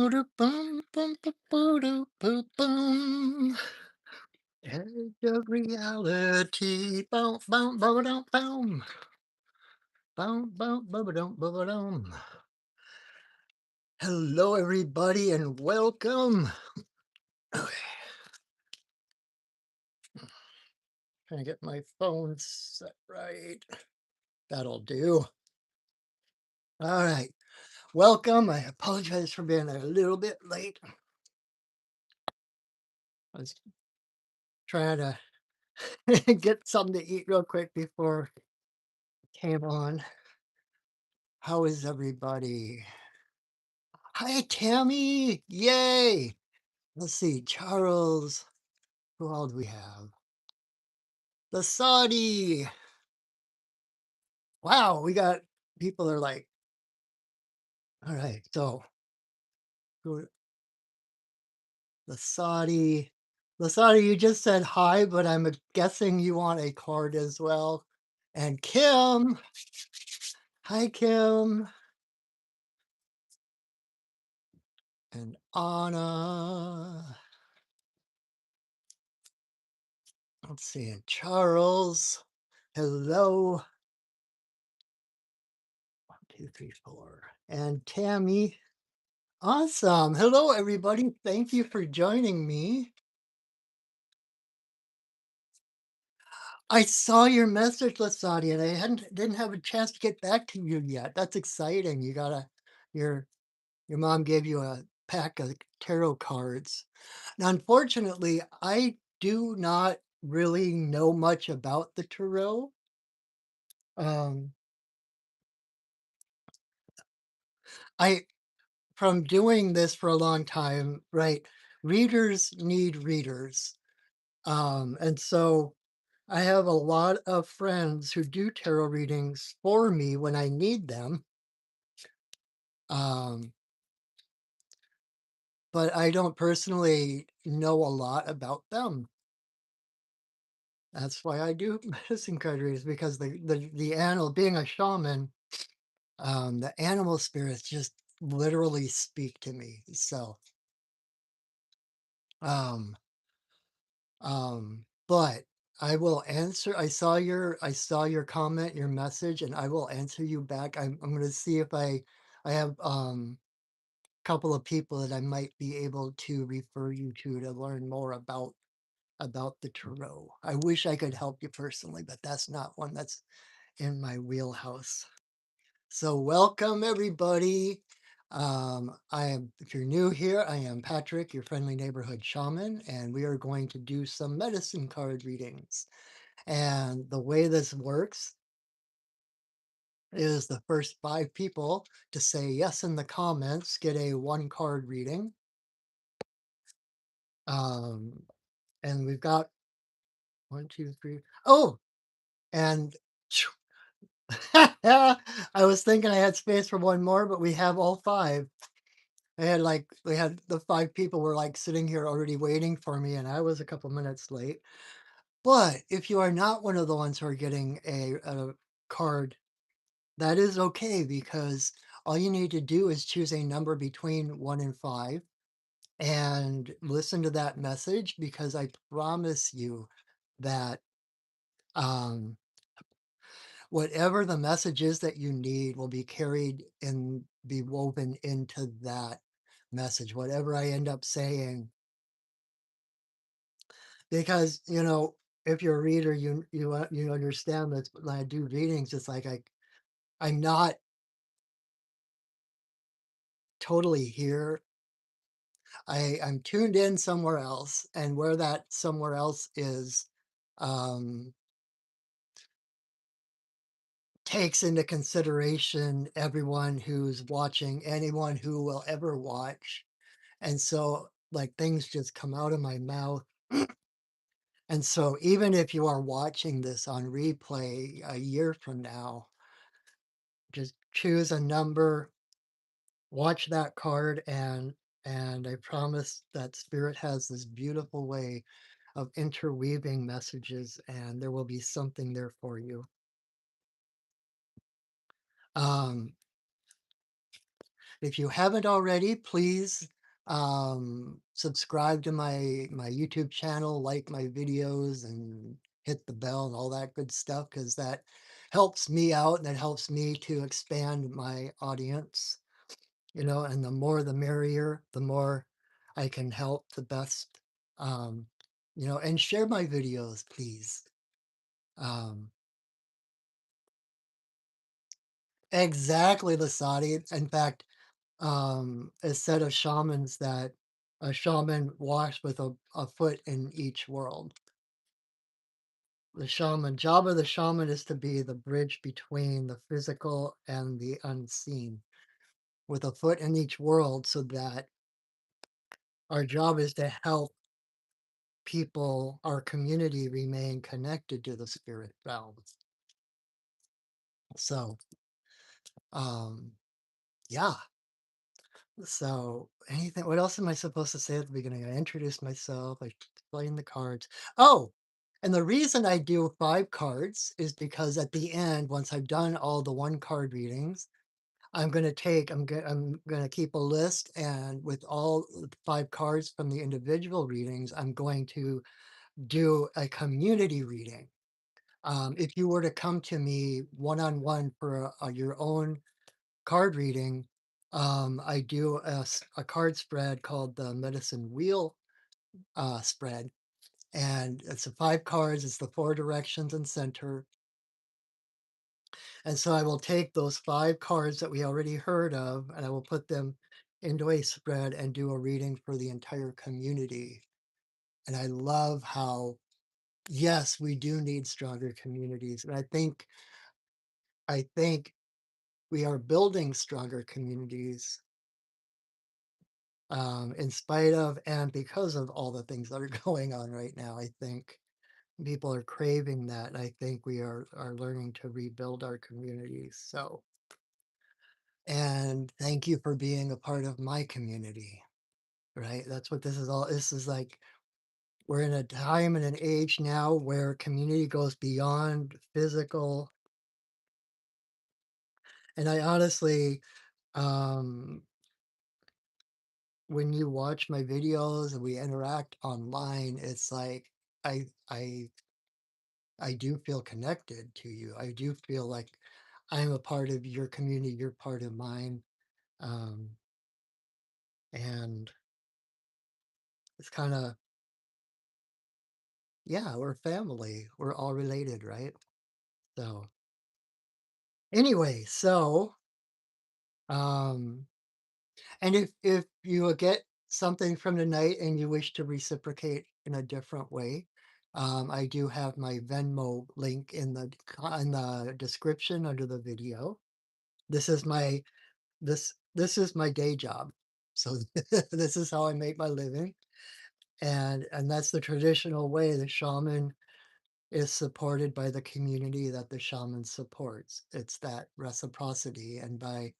Bum, bum, ba, boo, boo, boom. Edge of reality. Boom, boom, boom, boom, boom. Boom, boom, boom, boom, boom, boom. Hello, everybody, and welcome. Okay, trying to get my phone set right. That'll do. All right. Welcome. I apologize for being a little bit late. I was trying to get something to eat real quick before I came on. How is everybody? Hi, Tammy. Yay. Let's see. Charles. Who all do we have? The Saudi. Wow. We got people that are like, all right. So who- the Saudi. The Saudi, you just said hi, but I'm guessing you want a card as well. And Kim. Hi, Kim. And Anna. Let's see. And Charles. Hello. 1, 2, 3, 4. And Tammy. Awesome. Hello, everybody. Thank you for joining me. I saw your message, Lasati, and I didn't have a chance to get back to you yet. That's exciting. You got your your mom gave you a pack of tarot cards. Now, unfortunately, I do not really know much about the tarot. Um, I from doing this for a long time, right? Readers need readers. And so I have a lot of friends who do tarot readings for me when I need them. Um, but I don't personally know a lot about them. That's why I do medicine card readings because the animal, being a shaman, the animal spirits just literally speak to me. So, um, but I will answer. I saw your comment, your message, and I will answer you back. I'm going to see if I have couple of people that I might be able to refer you to learn more about the tarot. I wish I could help you personally, but that's not one that's in my wheelhouse. So welcome everybody. If you're new here, I am Patrick, your friendly neighborhood shaman, and we are going to do some medicine card readings. And the way this works is the first 5 people to say yes in the comments get a 1 card reading. Um, and we've got 1, 2, 3. Oh, and I was thinking I had space for one more, but we have all 5. We had the 5 people were like sitting here already waiting for me, and I was a couple minutes late. But if you are not one of the ones who are getting a card, that is okay because all you need to do is choose a number between 1 and 5 and listen to that message because I promise you that um, whatever the message is that you need will be carried and be woven into that message, whatever I end up saying. Because, if you're a reader, you understand that when I do readings, it's like I'm not totally here. I'm tuned in somewhere else, and where that somewhere else is, um, takes into consideration everyone who's watching, anyone who will ever watch. And so, like, things just come out of my mouth. And so, even if you are watching this on replay a year from now, just choose a number, watch that card, and I promise that spirit has this beautiful way of interweaving messages, and there will be something there for you. Um, if you haven't already, please Subscribe to my YouTube channel, like my videos, and hit the bell and all that good stuff because that helps me out and that helps me to expand my audience, and the more the merrier, the more I can help the best. Um, and share my videos, please. Um, exactly, Lasati. In fact, a set of shamans that a shaman walks with a foot in each world. The shaman job of the shaman is to be the bridge between the physical and the unseen, with a foot in each world, so that our job is to help people, our community, remain connected to the spirit realms. So, um, yeah. So, anything? What else am I supposed to say at the beginning? I introduced myself. I explained the cards. Oh, and the reason I do 5 cards is because at the end, once I've done all the 1 card readings, I'm gonna keep a list, and with all the 5 cards from the individual readings, I'm going to do a community reading. If you were to come to me one on one for your own card reading, I do a card spread called the Medicine Wheel spread. And it's the 5 cards, it's the 4 directions and center. And so I will take those 5 cards that we already heard of and I will put them into a spread and do a reading for the entire community. And I love how, yes, we do need stronger communities. And I think we are building stronger communities in spite of and because of all the things that are going on right now. I think people are craving that. And I think we are learning to rebuild our communities. So, and thank you for being a part of my community, right? That's what this is all. This is like we're in a time and an age now where community goes beyond physical. And I honestly, um, when you watch my videos and we interact online, it's like I I I do feel connected to you. I do feel like I'm a part of your community, you're part of mine. Um, and it's kind of, yeah, we're family. We're all related, right? So, anyway, um, and if you get something from the night and you wish to reciprocate in a different way, I do have my Venmo link in the description under the video. This is my this is my day job. So this is how I make my living. And that's the traditional way. The shaman is supported by the community that the shaman supports. It's that reciprocity. And by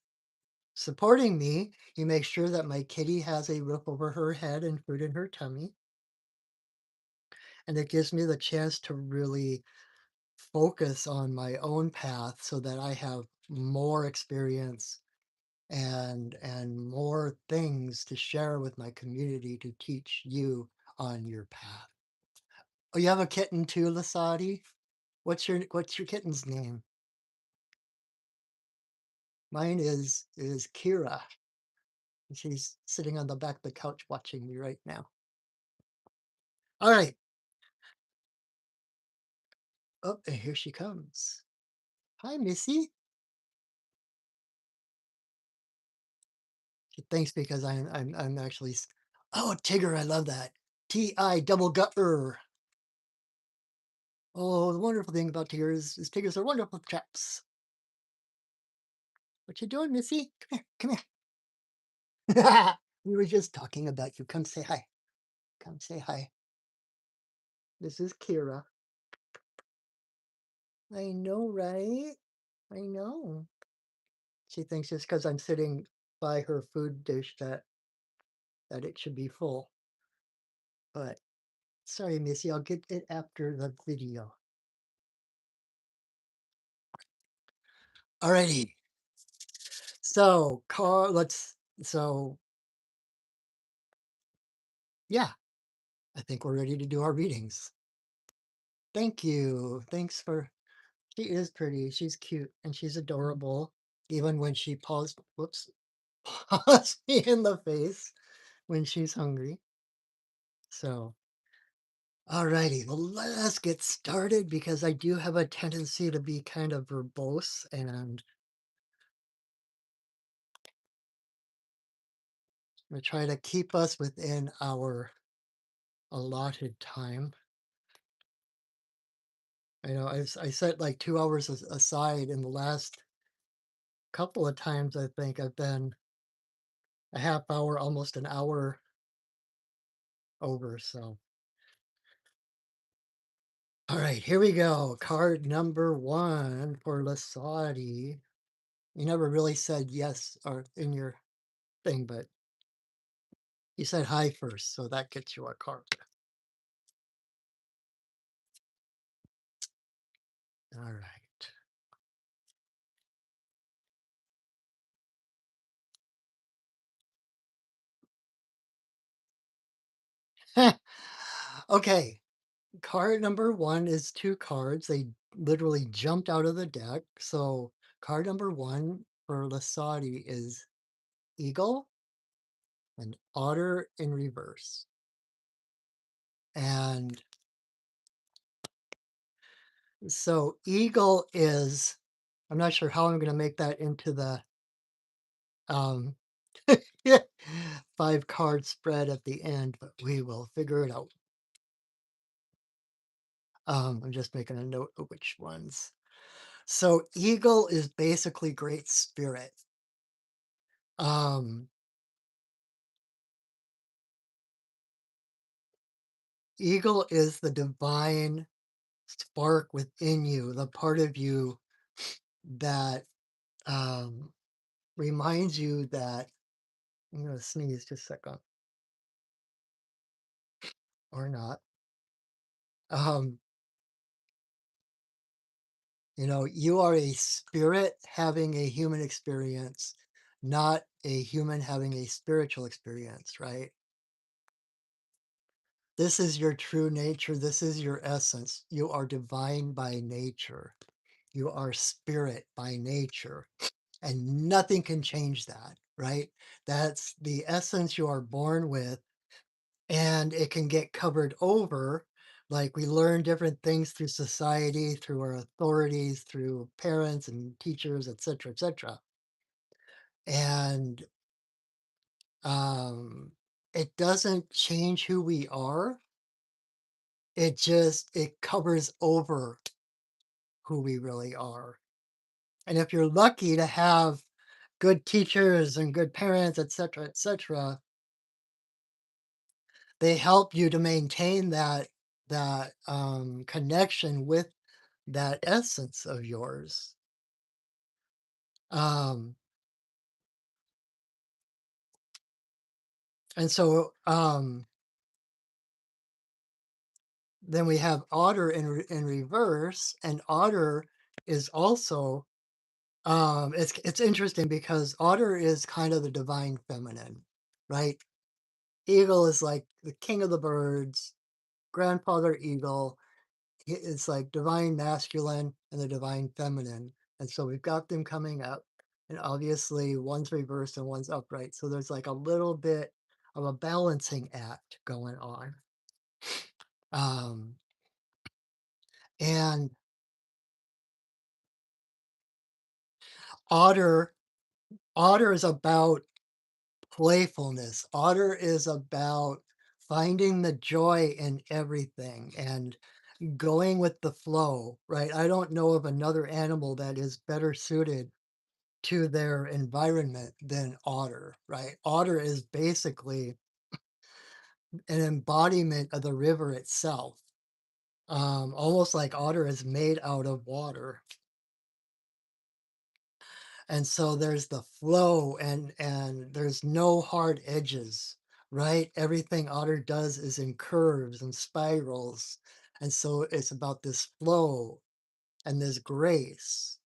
supporting me, you make sure that my kitty has a roof over her head and food in her tummy. And it gives me the chance to really focus on my own path so that I have more experience and more things to share with my community to teach you on your path. Oh, you have a kitten too, Lasati? What's your kitten's name? Mine is Kira. She's sitting on the back of the couch watching me right now. All right. Oh, and here she comes. Hi, Missy. She thinks because I'm actually oh, Tigger, I love that. T-I double gutter. Oh, the wonderful thing about tigers is tigers are wonderful chaps. What you doing, Missy? Come here. Come here. We were just talking about you. Come say hi. Come say hi. This is Kira. I know, right? I know. She thinks just because I'm sitting by her food dish that it should be full. But sorry, Missy, I'll get it after the video. Alrighty. So, car. Let's. So Yeah, I think we're ready to do our readings. Thank you. Thanks for she is pretty, she's cute, and she's adorable, even when she paws me in the face when she's hungry. So, alrighty, well, let's get started because I do have a tendency to be kind of verbose, and I try to keep us within our allotted time. I set like 2 hours aside, and the last couple of times I think I've been a half hour, almost an hour over. So, all right, here we go. Card number one for Lasati. You never really said yes or in your thing, but you said hi first, so that gets you a card. All right. Okay, card number one is two cards. They literally jumped out of the deck. So, card number one for Lasati is Eagle and Otter in reverse. And so Eagle is, I'm not sure how I'm going to make that into the um, five card spread at the end, but we will figure it out. I'm just making a note of which ones. So Eagle is basically Great Spirit. Um, Eagle is the divine spark within you, the part of you that um, reminds you that I'm going to sneeze just a second or not. Um, you are a spirit having a human experience, not a human having a spiritual experience, right? This is your true nature. This is your essence. You are divine by nature. You are spirit by nature. And nothing can change that, right? That's the essence you are born with. And it can get covered over. Like we learn different things through society, through our authorities, through parents and teachers, etc., etc. And um, it doesn't change who we are. It covers over who we really are. And if you're lucky to have good teachers and good parents, etc., etc., they help you to maintain that connection with that essence of yours. Um, and so then we have otter in reverse, and otter is also it's interesting because otter is kind of the divine feminine, right? Eagle is like the king of the birds, grandfather eagle. It's like divine masculine and the divine feminine. And so we've got them coming up, and obviously one's reversed and one's upright. So there's like a little bit of a balancing act going on. Um, and otter, otter is about playfulness. Otter is about finding the joy in everything and going with the flow, right? I don't know of another animal that is better suited to their environment than otter, right? Otter is basically an embodiment of the river itself. Almost like otter is made out of water. And so there's the flow and there's no hard edges, right? Everything otter does is in curves and spirals. And so it's about this flow and this grace,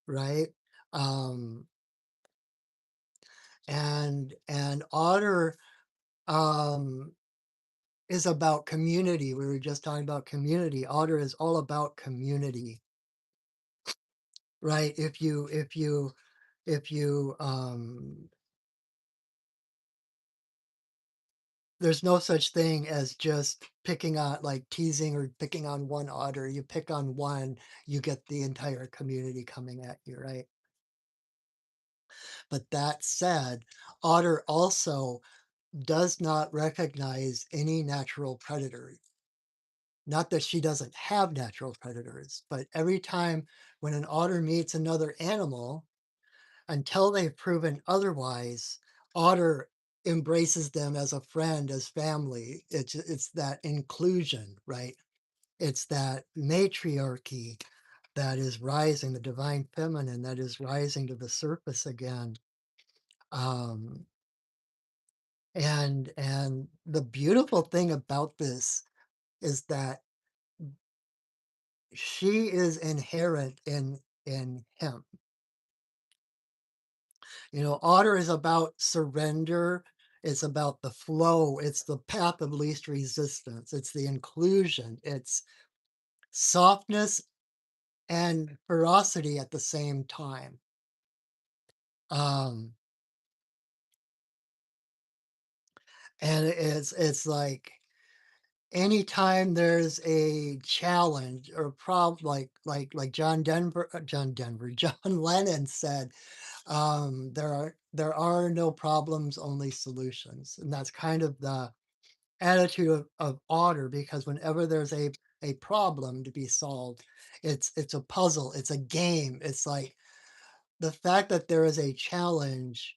right? Um, and otter is about community. We were just talking about community. Otter is all about community, right? If you there's no such thing as just picking on, like, teasing or picking on one otter. You pick on one, you get the entire community coming at you, right? But that said, otter also does not recognize any natural predators. Not that she doesn't have natural predators, but every time when an otter meets another animal, until they've proven otherwise, otter embraces them as a friend, as family. It's that inclusion, right? It's that matriarchy that is rising, the divine feminine that is rising to the surface again. Um, and the beautiful thing about this is that she is inherent in him. You know, otter is about surrender. It's about the flow. It's the path of least resistance. It's the inclusion. It's softness and ferocity at the same time. Um, and it's like anytime there's a challenge or problem, like John Denver, John Lennon said, there are no problems, only solutions, and that's kind of the attitude of otter, because whenever there's a problem to be solved, it's a puzzle, it's a game. It's like the fact that there is a challenge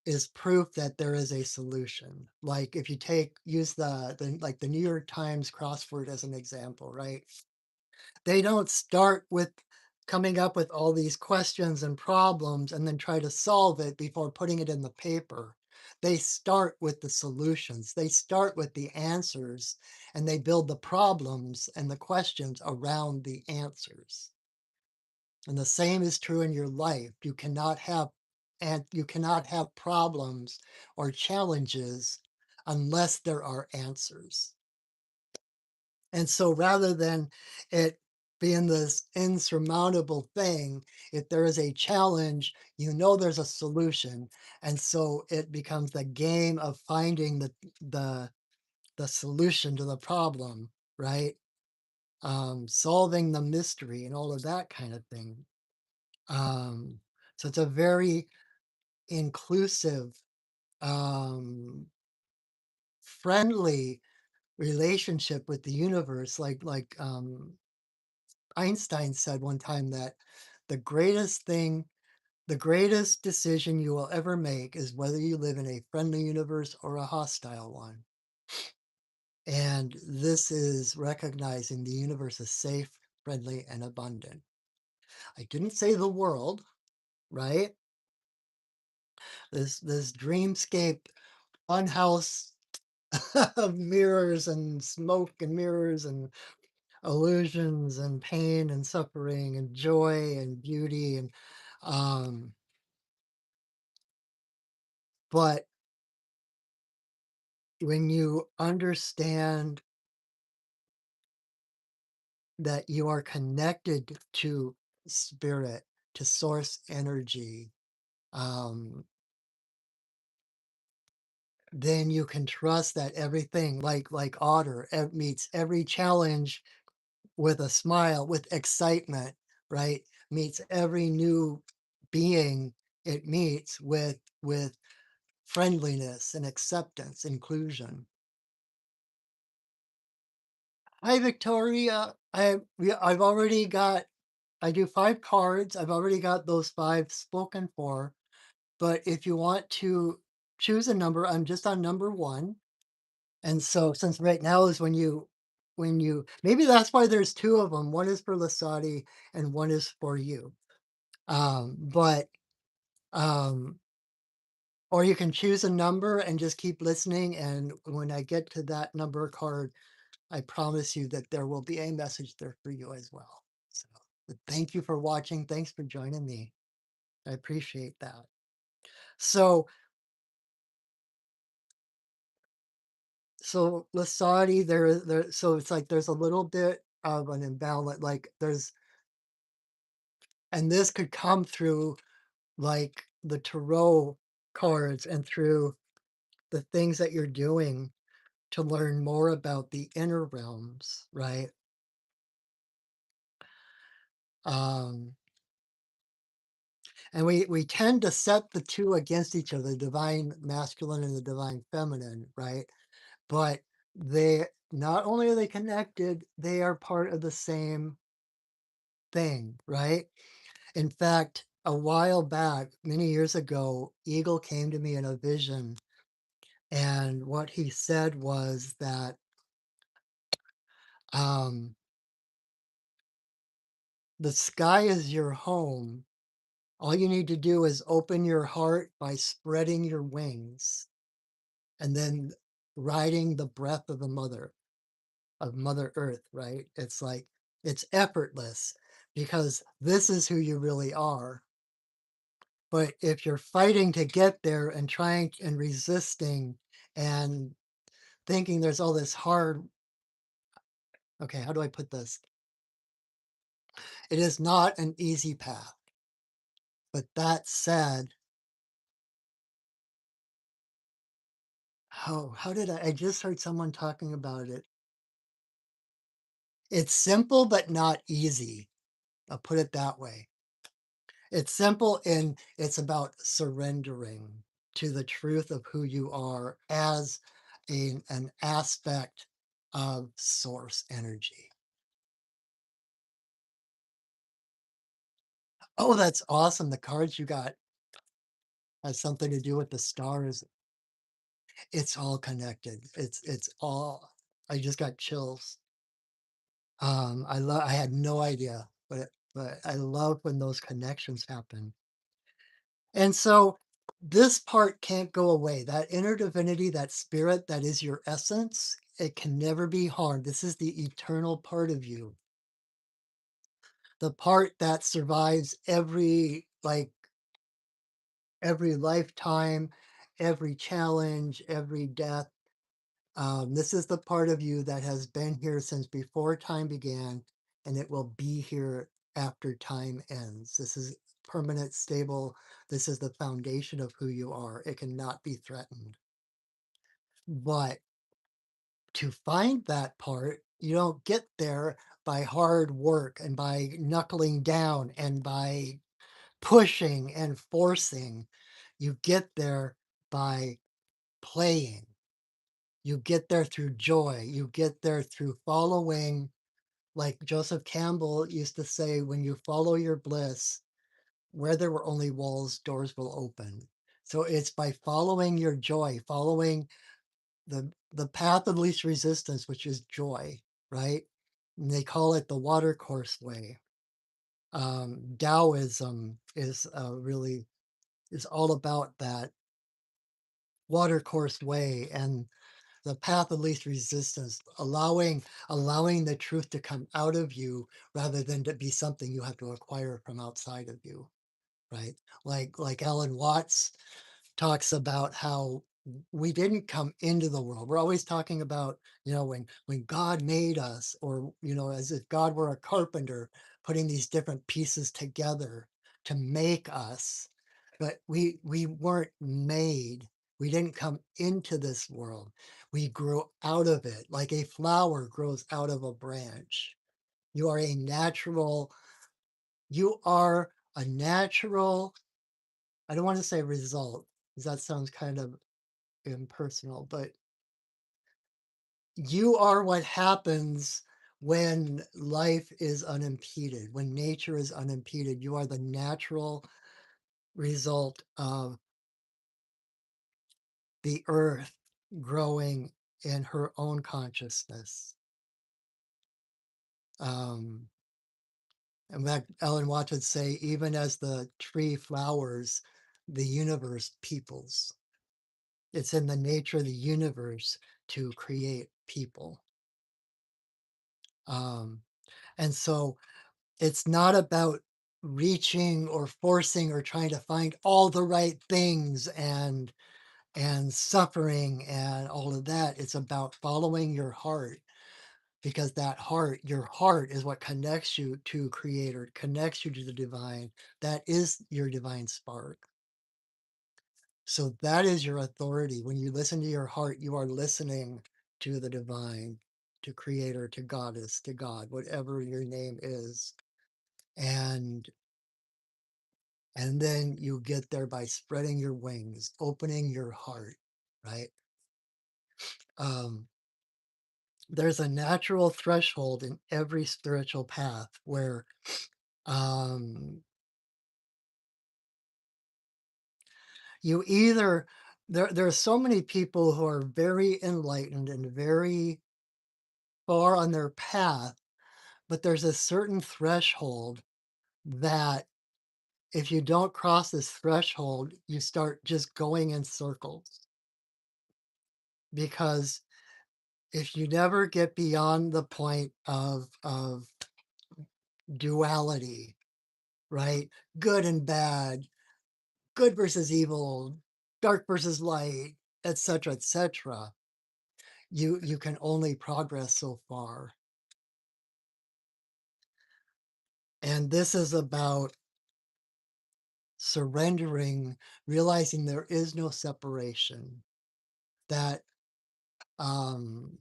is proof that there is a solution. Like if you take use the like the New York Times crossword as an example, right? They don't start with coming up with all these questions and problems and then try to solve it before putting it in the paper. They start with the solutions. They start with the answers, and they build the problems and the questions around the answers. And the same is true in your life. You cannot have problems or challenges unless there are answers. And so rather than it being this insurmountable thing, if there is a challenge, you know there's a solution. And so it becomes the game of finding the the solution to the problem, right? Solving the mystery and all of that kind of thing. Um, so it's a very inclusive, um, friendly relationship with the universe. Like Einstein said one time that the greatest thing, the greatest decision you will ever make is whether you live in a friendly universe or a hostile one. And this is recognizing the universe is safe, friendly, and abundant. I didn't say the world, right? This dreamscape funhouse of mirrors and smoke and mirrors and illusions and pain and suffering and joy and beauty and um but when you understand that you are connected to spirit, to source energy, um then you can trust that everything, like otter, meets every challenge with a smile, with excitement, right? Meets every new being it meets with friendliness and acceptance, inclusion. Hi, Victoria. I've already got. I do 5 cards. I've already got those 5 spoken for. But if you want to choose a number, I'm just on number one. And so, since right now is when you maybe that's why there's two of them. One is for Lasati and one is for you. But um, or you can choose a number and just keep listening. And when I get to that number card, I promise you that there will be a message there for you as well. So, but thank you for watching. Thanks for joining me. I appreciate that. So, So Lasati, so it's like there's a little bit of an imbalance. Like there's, and this could come through like the tarot cards and through the things that you're doing to learn more about the inner realms, right? Um, and we tend to set the two against each other, the divine masculine and the divine feminine, right? But they, not only are they connected, they are part of the same thing, right? In fact, a while back, many years ago, Eagle came to me in a vision, and what he said was that um, the sky is your home. All you need to do is open your heart by spreading your wings and then riding the breath of the of Mother Earth, right? It's like it's effortless because this is who you really are. But if you're fighting to get there and trying and resisting and thinking there's all this hard, okay, how do I put this? It is not an easy path. But that said, oh, how did I just heard someone talking about it. It's simple but not easy. I'll put it that way. It's simple and it's about surrendering to the truth of who you are as an aspect of source energy. Oh, that's awesome. The cards you got has something to do with the stars. It's all connected. It's all, I just got chills. I had no idea, but I love when those connections happen. And so this part can't go away. That inner divinity, that spirit that is your essence, it can never be harmed. This is the eternal part of you, the part that survives every lifetime, every challenge, every death. This is the part of you that has been here since before time began, and it will be here after time ends. This is permanent, stable. This is the foundation of who you are. It cannot be threatened. But to find that part, you don't get there by hard work and by knuckling down and by pushing and forcing. You get there by playing. You get there through joy. You get there through following, like Joseph Campbell used to say, when you follow your bliss, where there were only walls, doors will open. So it's by following your joy, following the path of least resistance, which is joy, right? And they call it the watercourse way. Taoism is all about that watercourse way and the path of least resistance, allowing the truth to come out of you rather than to be something you have to acquire from outside of you, right? Like Alan Watts talks about how we didn't come into the world. We're always talking about, when God made us, or as if God were a carpenter putting these different pieces together to make us. But we weren't made. We didn't come into this world. We grew out of it, like a flower grows out of a branch. You are a natural, you are a natural, I don't want to say result, because that sounds kind of impersonal, but you are what happens when life is unimpeded, when nature is unimpeded. You are the natural result of the earth growing in her own consciousness. Um, and that Ellen Watts would say, even as the tree flowers, the universe peoples. It's in the nature of the universe to create people. Um, and so it's not about reaching or forcing or trying to find all the right things and and suffering and all of that. It's about following your heart because your heart is what connects you to creator, connects you to the divine. That is your divine spark. So that is your authority. When you listen to your heart, you are listening to the divine, to creator, to goddess, to God, whatever your name is. And and then you get there by spreading your wings, opening your heart, right? Um, there's a natural threshold in every spiritual path where um, you either there are so many people who are very enlightened and very far on their path, but there's a certain threshold that if you don't cross this threshold, you start just going in circles because if you never get beyond the point of duality, right? Good and bad, good versus evil, dark versus light, etc., etc. You can only progress so far. And this is about surrendering, realizing there is no separation, that um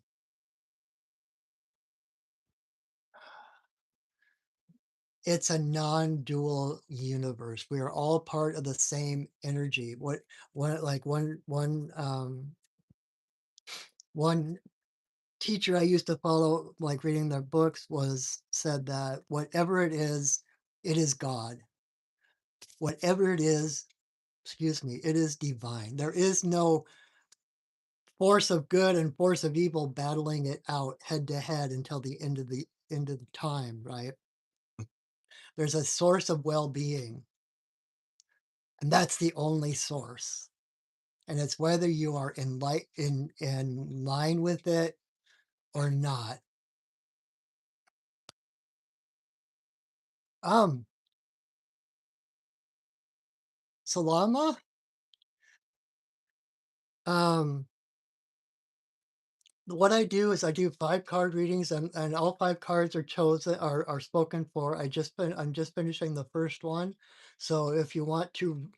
it's a non-dual universe. We are all part of the same energy. What one like one teacher I used to follow, like reading their books, was said that whatever it is God. Whatever it is, excuse me, it is divine. There is no force of good and force of evil battling it out head to head until the end of the time, right? There's a source of well-being, and that's the only source. And it's whether you are in line with it or not. Um, Salama, um, what I do is I do 5 card readings, and all 5 cards are chosen are spoken for. I'm just finishing the first one. So if you want to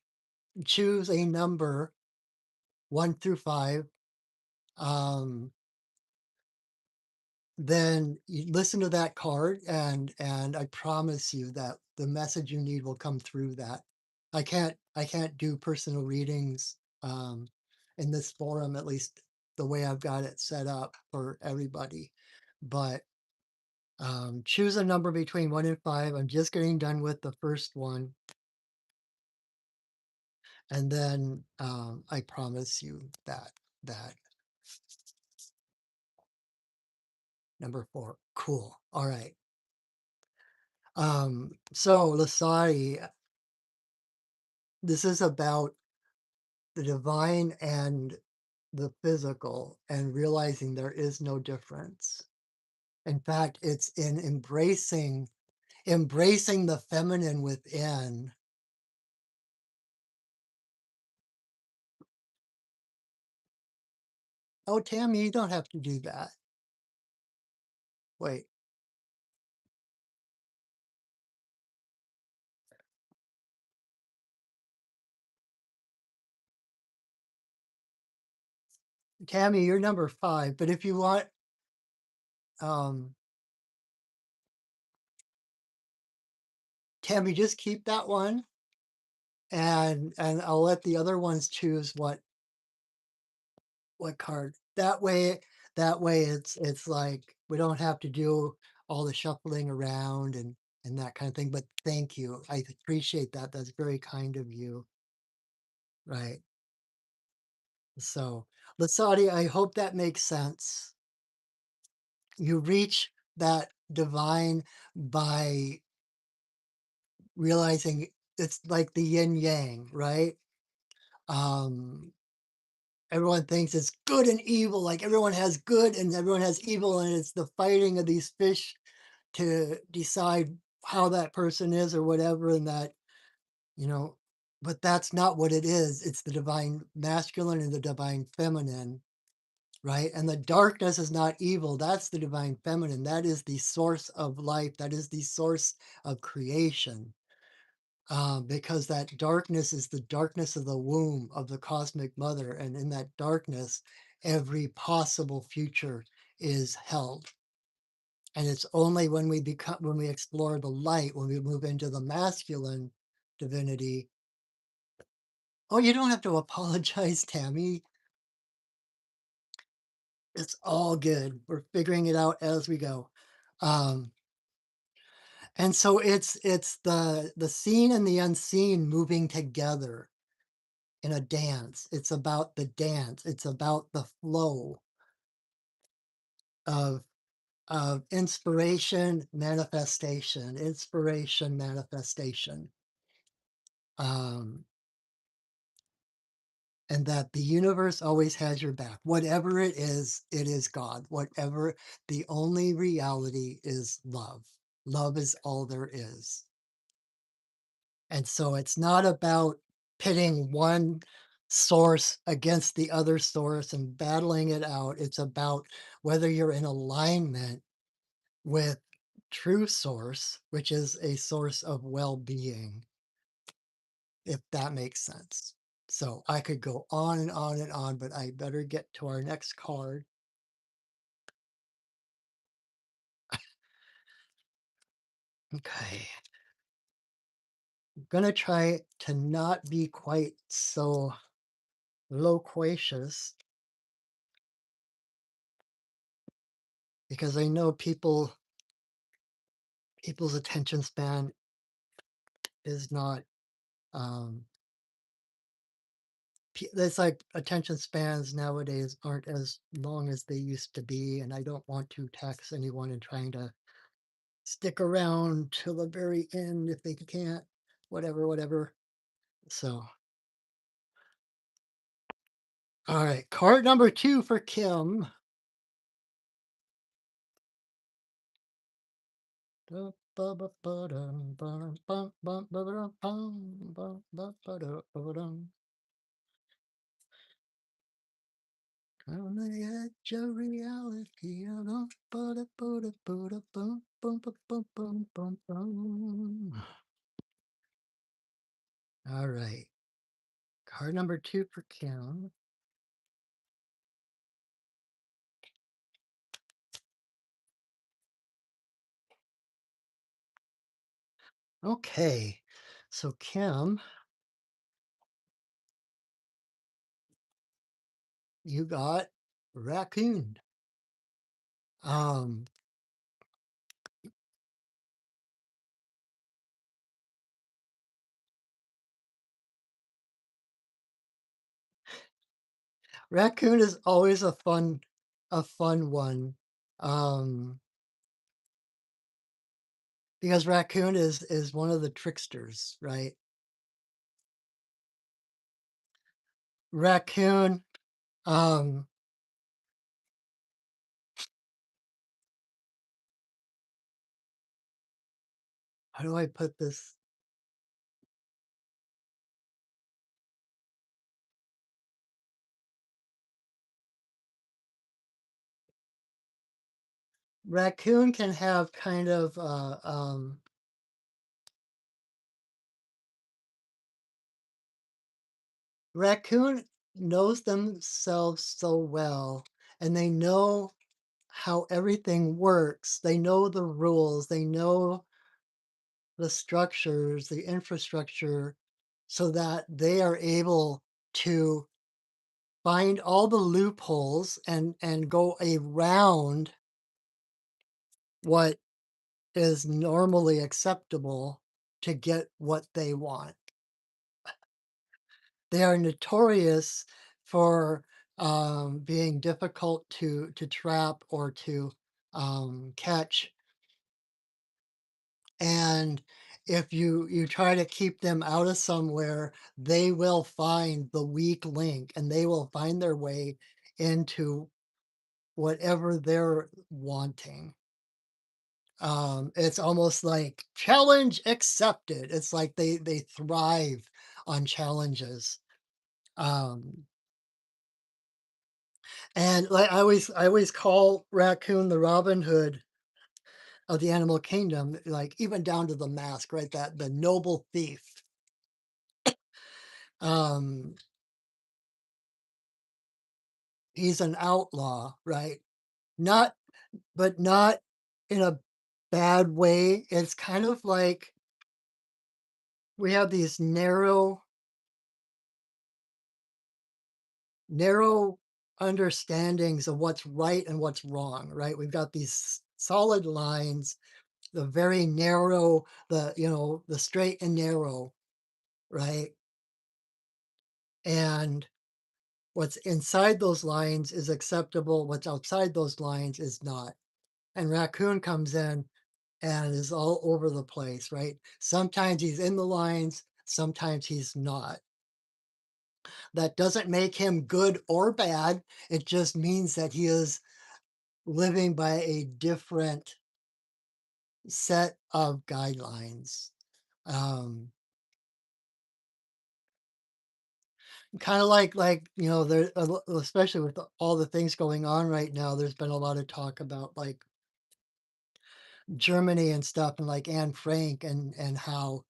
choose a number 1 through 5, um, then you listen to that card, and I promise you that the message you need will come through that. I can't do personal readings in this forum, at least the way I've got it set up for everybody. But choose a number between 1 and 5. I'm just getting done with the first one, and then I promise you that number 4. Cool. All right. So Lasari, this is about the divine and the physical and realizing there is no difference. In fact, it's in embracing the feminine within. Oh, Tammy, you don't have to do that. Wait, Tammy, you're number 5, but if you want, um, Tammy, just keep that one, and I'll let the other ones choose what card. That way it's like we don't have to do all the shuffling around and that kind of thing. But thank you. I appreciate that. That's very kind of you. Right. So, Lasati, I hope that makes sense. You reach that divine by realizing it's like the yin yang, right? Um, everyone thinks it's good and evil, like everyone has good and everyone has evil, and it's the fighting of these fish to decide how that person is or whatever, and that, you know, but that's not what it is. It's the divine masculine and the divine feminine, right? And the darkness is not evil. That's the divine feminine. That is the source of life. That is the source of creation. Because that darkness is the darkness of the womb of the cosmic mother. And in that darkness, every possible future is held. And it's only when we explore the light, when we move into the masculine divinity. Oh, you don't have to apologize, Tammy. It's all good. We're figuring it out as we go. Um, and so it's the seen and the unseen moving together in a dance. It's about the dance. It's about the flow of inspiration, manifestation, inspiration, manifestation. Um, and that the universe always has your back. Whatever it is God. Whatever, the only reality is love. Love is all there is. And so it's not about pitting one source against the other source and battling it out. It's about whether you're in alignment with true source, which is a source of well-being, if that makes sense. So I could go on and on and on, but I better get to our next card. Okay. I'm gonna try to not be quite so loquacious because I know people's attention span is not um it's like attention spans nowadays aren't as long as they used to be, and I don't want to tax anyone in trying to stick around till the very end if they can't, whatever, whatever. So, all right, card number 2 for Kim. On the edge of reality. All right. Card number 2 for Kim. Okay. So Kim, you got raccoon. Um, Raccoon is always a fun one. Um, because raccoon is one of the tricksters, right? Raccoon, um, how do I put this? Raccoon can have kind of raccoon knows themselves so well, and they know how everything works. They know the rules, they know the structures, the infrastructure, so that they are able to find all the loopholes and go around what is normally acceptable to get what they want. They are notorious for being difficult to trap or to catch. And if you try to keep them out of somewhere, they will find the weak link and they will find their way into whatever they're wanting. It's almost like challenge accepted. It's like they thrive on challenges. Um, and like I always call raccoon the Robin Hood of the animal kingdom, like even down to the mask, right? That the noble thief. Um, he's an outlaw, right? Not, but not in a bad way. It's kind of like we have these narrow understandings of what's right and what's wrong, right? We've got these solid lines, the very narrow, the straight and narrow, right? And what's inside those lines is acceptable, what's outside those lines is not. And raccoon comes in and is all over the place, right? Sometimes he's in the lines, sometimes he's not. That doesn't make him good or bad. It just means that he is living by a different set of guidelines. Um, kind of like there, especially with all the things going on right now. There's been a lot of talk about like Germany and stuff, and like Anne Frank and how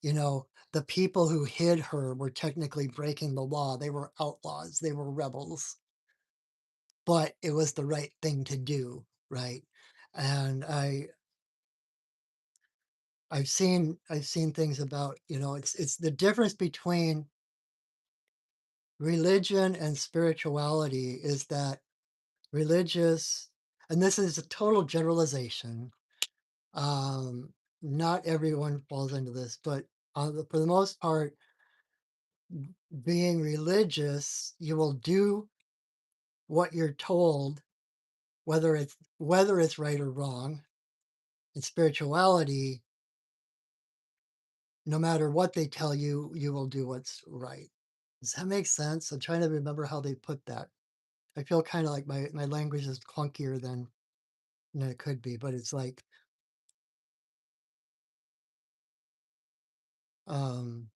the people who hid her were technically breaking the law. They were outlaws. They were rebels, but it was the right thing to do, right? And I've seen things about, it's the difference between religion and spirituality is that religious, and this is a total generalization, um not everyone falls into this, but for the most part, being religious, you will do what you're told, whether it's right or wrong. In spirituality, no matter what they tell you, you will do what's right. Does that make sense? I'm trying to remember how they put that. I feel kind of like my language is clunkier than it could be, but it's like, um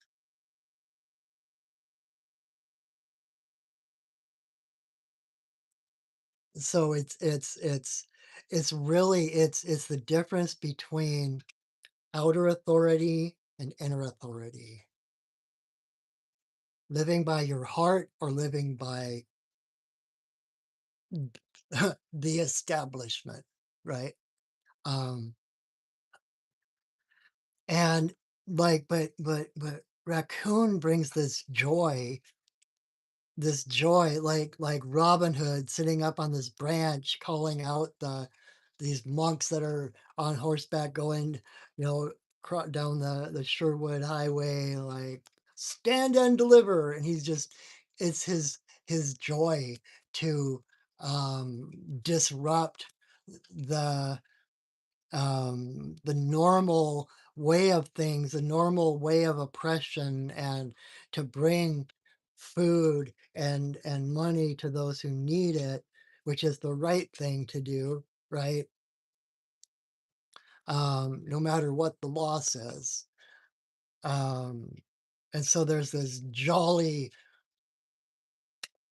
so it's really it's the difference between outer authority and inner authority. Living by your heart or living by the establishment, right? Um, and like, but raccoon brings this joy, like Robin Hood sitting up on this branch calling out these monks that are on horseback going, down the Sherwood Highway, like stand and deliver, and it's his joy to disrupt the the normal way of things, the normal way of oppression, and to bring food and money to those who need it, which is the right thing to do, right? No matter what the law says. Um, and so there's this jolly,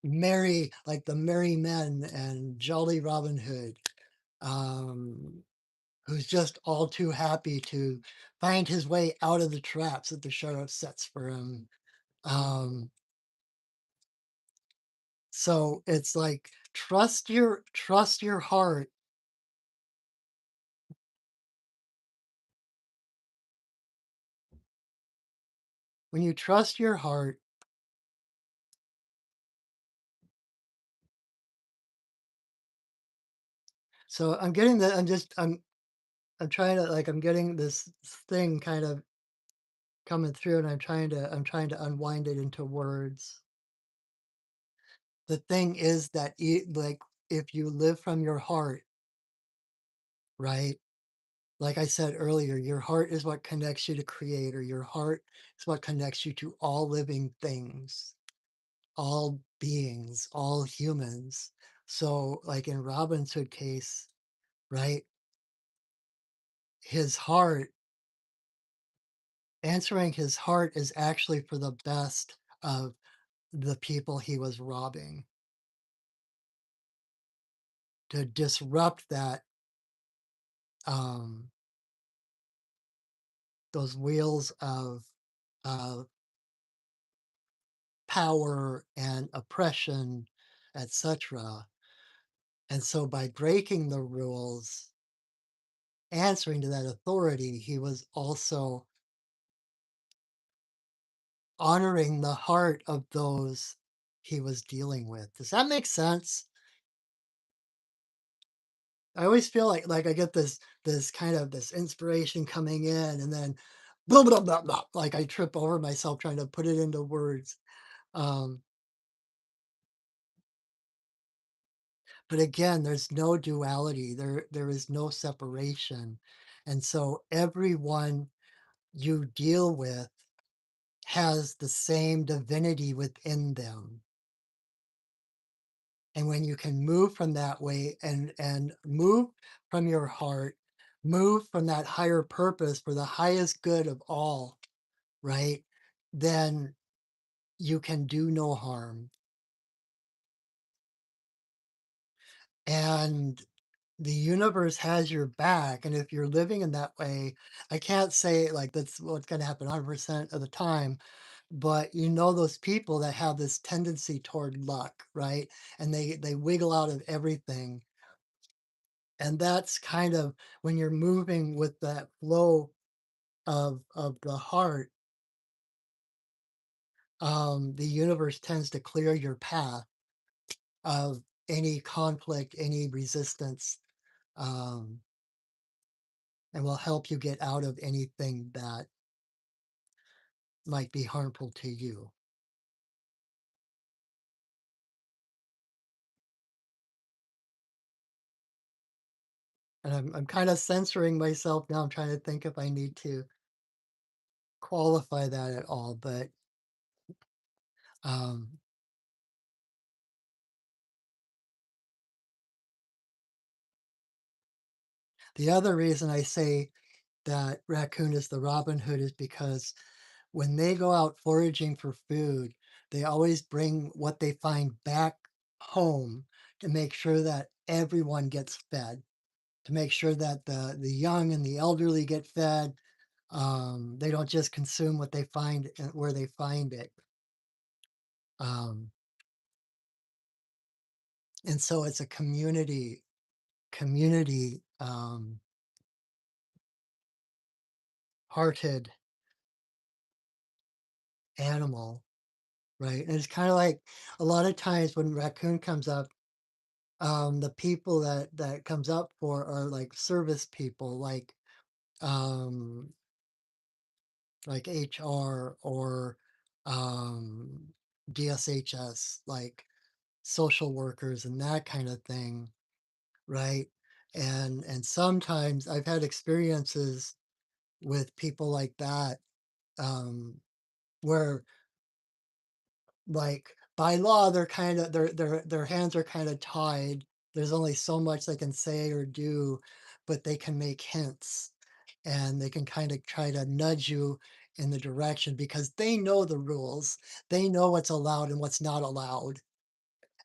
merry, like the merry men and jolly Robin Hood, um, who's just all too happy to find his way out of the traps that the sheriff sets for him. Um, so it's like trust your heart. When you trust your heart, so I'm getting that I'm trying to like I'm getting this thing kind of coming through, and I'm trying to unwind it into words. The thing is that like if you live from your heart, right? Like I said earlier, your heart is what connects you to creator. Your heart is what connects you to all living things, all beings, all humans. So like in Robin's Hood case, right? His heart Answering his heart is actually for the best of the people he was robbing, to disrupt that, um, those wheels of power and oppression, etc. And so by breaking the rules, answering to that authority, he was also honoring the heart of those he was dealing with. Does that make sense? I always feel like I get this kind of this inspiration coming in and then blah blah blah blah like I trip over myself trying to put it into words. Um, but again, there's no duality. There is no separation. And so everyone you deal with has the same divinity within them. And when you can move from that way and move from your heart, move from that higher purpose for the highest good of all, right? Then you can do no harm. And the universe has your back. And if you're living in that way, I can't say like that's what's going to happen 100% of the time, but you know those people that have this tendency toward luck, right? And they wiggle out of everything. And that's kind of when you're moving with that flow of the heart, the universe tends to clear your path of any conflict, any resistance, um, and will help you get out of anything that might be harmful to you. And I'm kind of censoring myself now. I'm trying to think if I need to qualify that at all. But um, the other reason I say that raccoon is the Robin Hood is because when they go out foraging for food, they always bring what they find back home to make sure that everyone gets fed, to make sure that the young and the elderly get fed. They don't just consume what they find and where they find it. Um, and so it's a community hearted animal, right? And it's kind of like a lot of times when raccoon comes up, the people that comes up for are like service people, um, like HR or um, DSHS, like social workers and that kind of thing, right? And sometimes I've had experiences with people like that, um, where like by law they're kind of their hands are kind of tied. There's only so much they can say or do, but they can make hints and they can kind of try to nudge you in the direction because they know the rules. They know what's allowed and what's not allowed.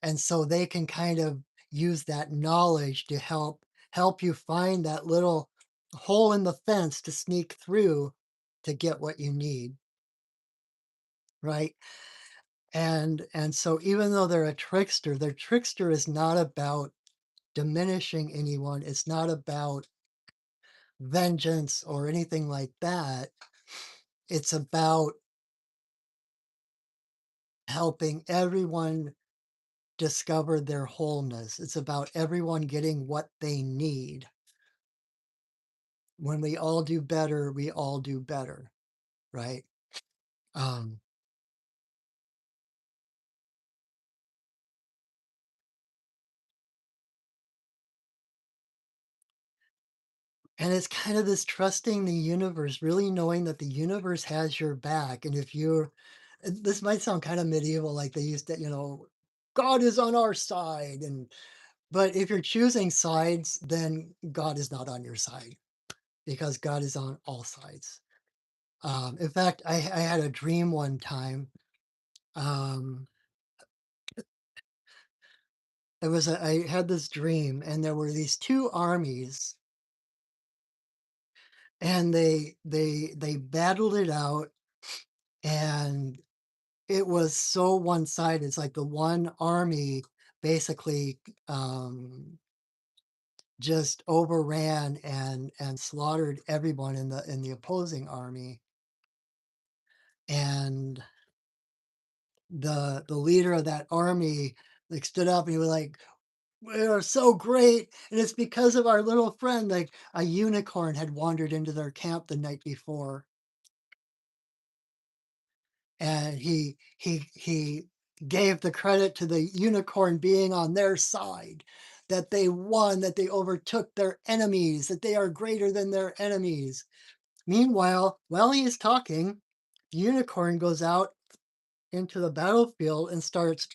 And so they can kind of use that knowledge to help you find that little hole in the fence to sneak through to get what you need, right? And so even though they're a trickster, their trickster is not about diminishing anyone. It's not about vengeance or anything like that. It's about helping everyone discover their wholeness. It's about everyone getting what they need. When we all do better, we all do better, right? Um, and it's kind of this trusting the universe, really knowing that the universe has your back. And if you're, this might sound kind of medieval, like they used to, God is on our side. But if you're choosing sides, then God is not on your side because God is on all sides. In fact, I had a dream one time. Um, I had this dream, and there were these two armies, and they battled it out, and it was so one-sided. It's like the one army basically just overran and slaughtered everyone in the opposing army. And the leader of that army like stood up and he was like, "We are so great, and it's because of our little friend." Like a unicorn had wandered into their camp the night before, and he gave the credit to the unicorn being on their side, that they won, that they overtook their enemies, that they are greater than their enemies. Meanwhile, while he is talking, the unicorn goes out into the battlefield and starts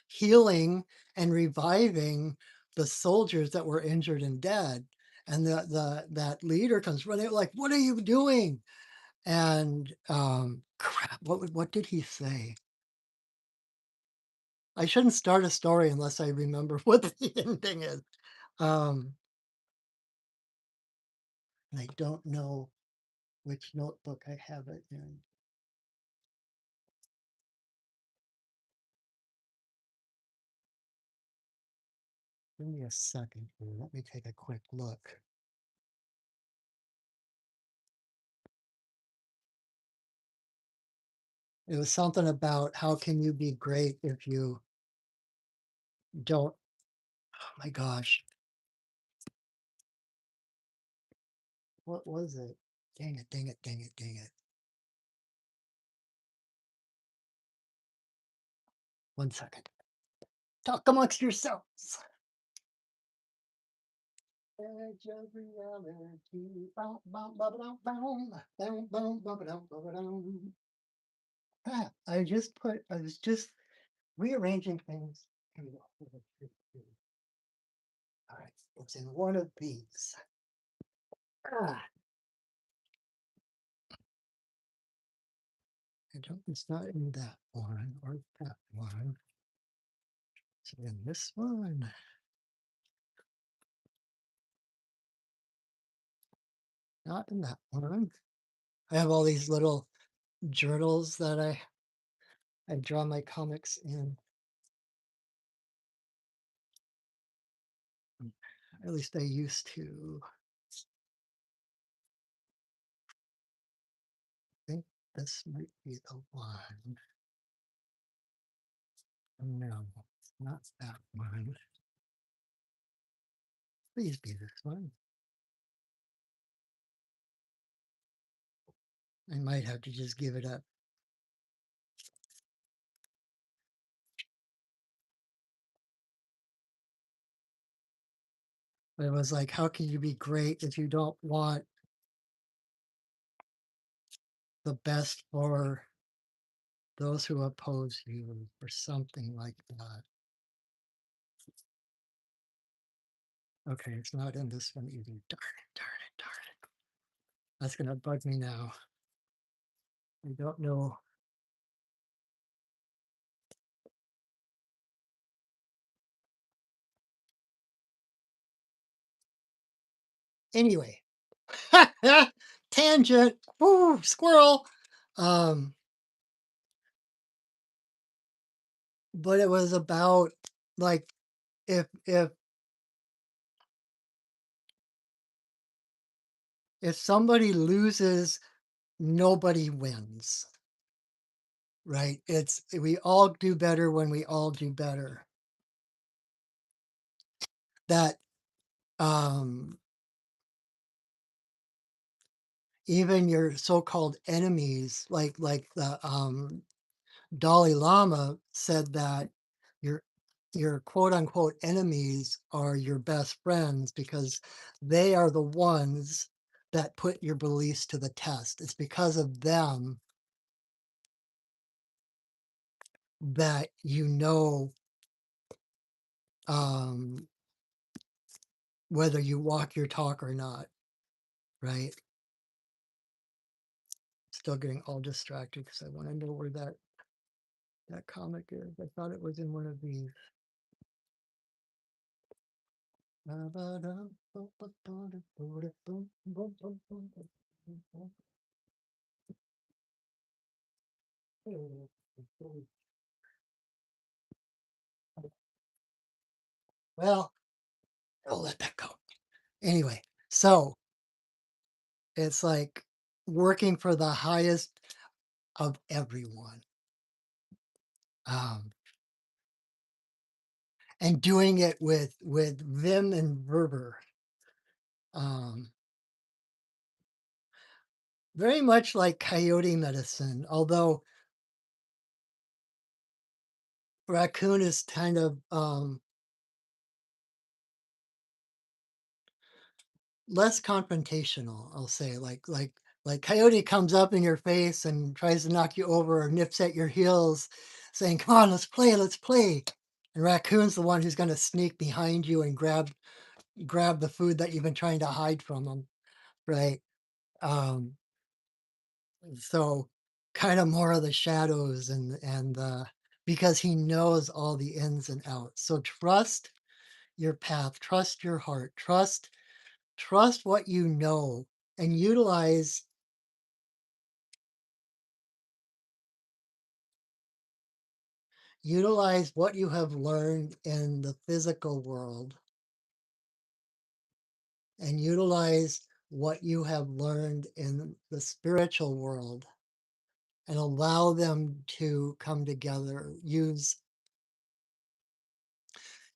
healing and reviving the soldiers that were injured and dead. And the that leader comes running like, "What are you doing?" And crap, what did he say? I shouldn't start a story unless I remember what the ending is. Um, and I don't know which notebook I have it in. Give me a second here. Let me take a quick look. It was something about how can you be great if you don't. Oh my gosh, what was it? Dang it! Dang it! Dang it! Dang it! One second. Talk amongst yourselves. Edge of reality. Bow, bow, bow, bow, bow, bow, bow, bow, bow, bow, bow. Ah, I was just rearranging things. Here we go. All right, it's in one of these. Ah, I don't, it's not in that one or that one. It's in this one. Not in that one. I have all these little journals that I draw my comics in. At least I used to. I think this might be the one. No, it's not that one. Please be this one. I might have to just give it up. But it was like, how can you be great if you don't want the best for those who oppose you, or something like that? Okay, it's not in this one either. Darn it, darn it, darn it. That's gonna bug me now. I don't know. Anyway, tangent. Woo, squirrel. Um, but it was about like if somebody loses, nobody wins, right? It's we all do better when we all do better. That um even your so-called enemies, like the Dalai Lama said that your your quote unquote enemies are your best friends because they are the ones that put your beliefs to the test. It's because of them that you know um, whether you walk your talk or not, right? still getting all distracted because I want to know where that comic is. I thought it was in one of these. Well, I'll let that go. Anyway, so it's like working for the highest of everyone, um, and doing it with vim and fervor. Um, Very much like coyote medicine, although raccoon is kind of less confrontational, I'll say. Like coyote comes up in your face and tries to knock you over or nips at your heels, saying, "Come on, let's play." And raccoon's the one who's going to sneak behind you and grab the food that you've been trying to hide from them, right? Um, so kind of more of the shadows and because he knows all the ins and outs. So trust your path, trust your heart, trust what you know, and utilize what you have learned in the physical world and utilize what you have learned in the spiritual world and allow them to come together.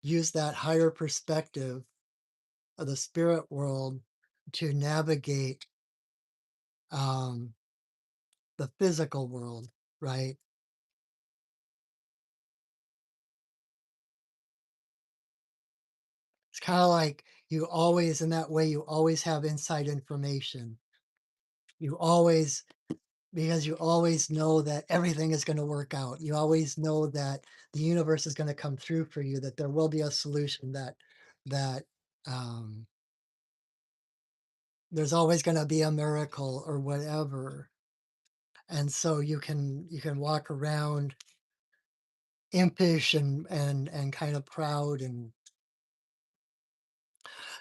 Use that higher perspective of the spirit world to navigate um, the physical world, right? It's kind of like you always, in that way, you always have inside information. You always, because you always know that everything is going to work out. You always know that the universe is going to come through for you, that there will be a solution, that um, there's always going to be a miracle or whatever. And so you can walk around impish and kind of proud and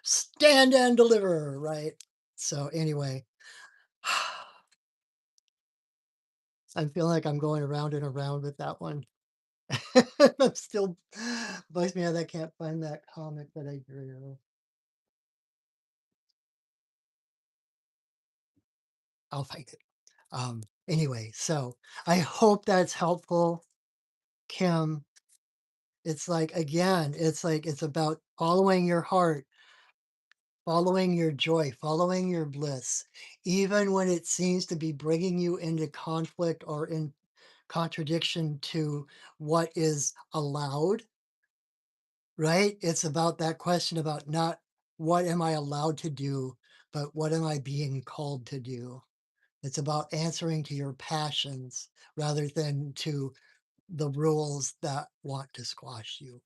stand and deliver, right? So anyway, I'm feeling like I'm going around and around with that one. I'm still bugs me out that I can't find that comic that I drew. I'll find it. Anyway, so I hope that's helpful, Kim. It's like again, it's like it's about following your heart, following your joy, following your bliss, even when it seems to be bringing you into conflict or in contradiction to what is allowed, right? It's about that question about not what am I allowed to do, but what am I being called to do? It's about answering to your passions rather than to the rules that want to squash you.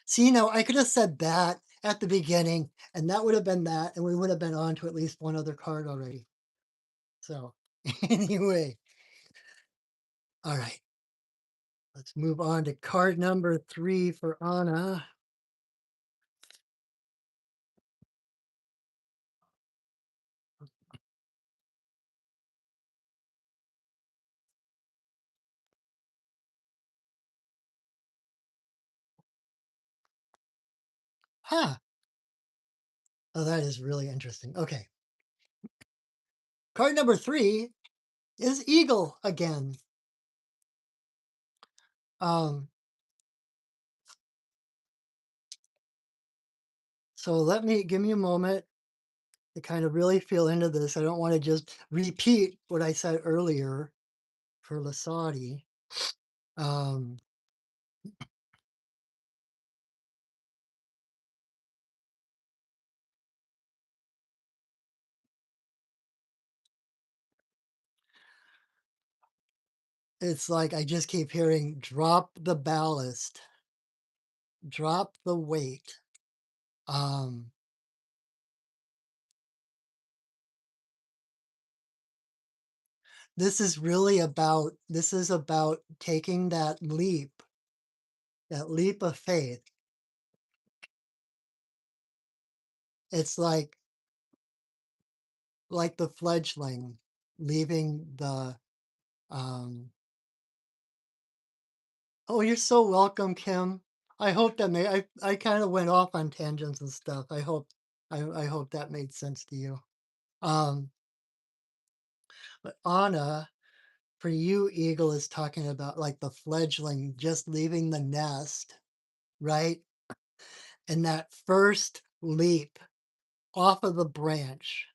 See, I could have said that at the beginning, and that would have been that, and we would have been on to at least one other card already. So, anyway, all right, let's move on to card number 3 for Anna. Huh. Oh, that is really interesting. Okay. Card number 3 is Eagle again. Um, so give me a moment to kind of really feel into this. I don't want to just repeat what I said earlier for Lasati. Um, it's like I just keep hearing drop the ballast, drop the weight. Um, this is about taking that leap of faith. It's like the fledgling leaving the um oh, you're so welcome, Kim. I hope that may I kind of went off on tangents and stuff. I hope that made sense to you. Um but Anna, for you, Eagle is talking about like the fledgling just leaving the nest, right? And that first leap off of the branch.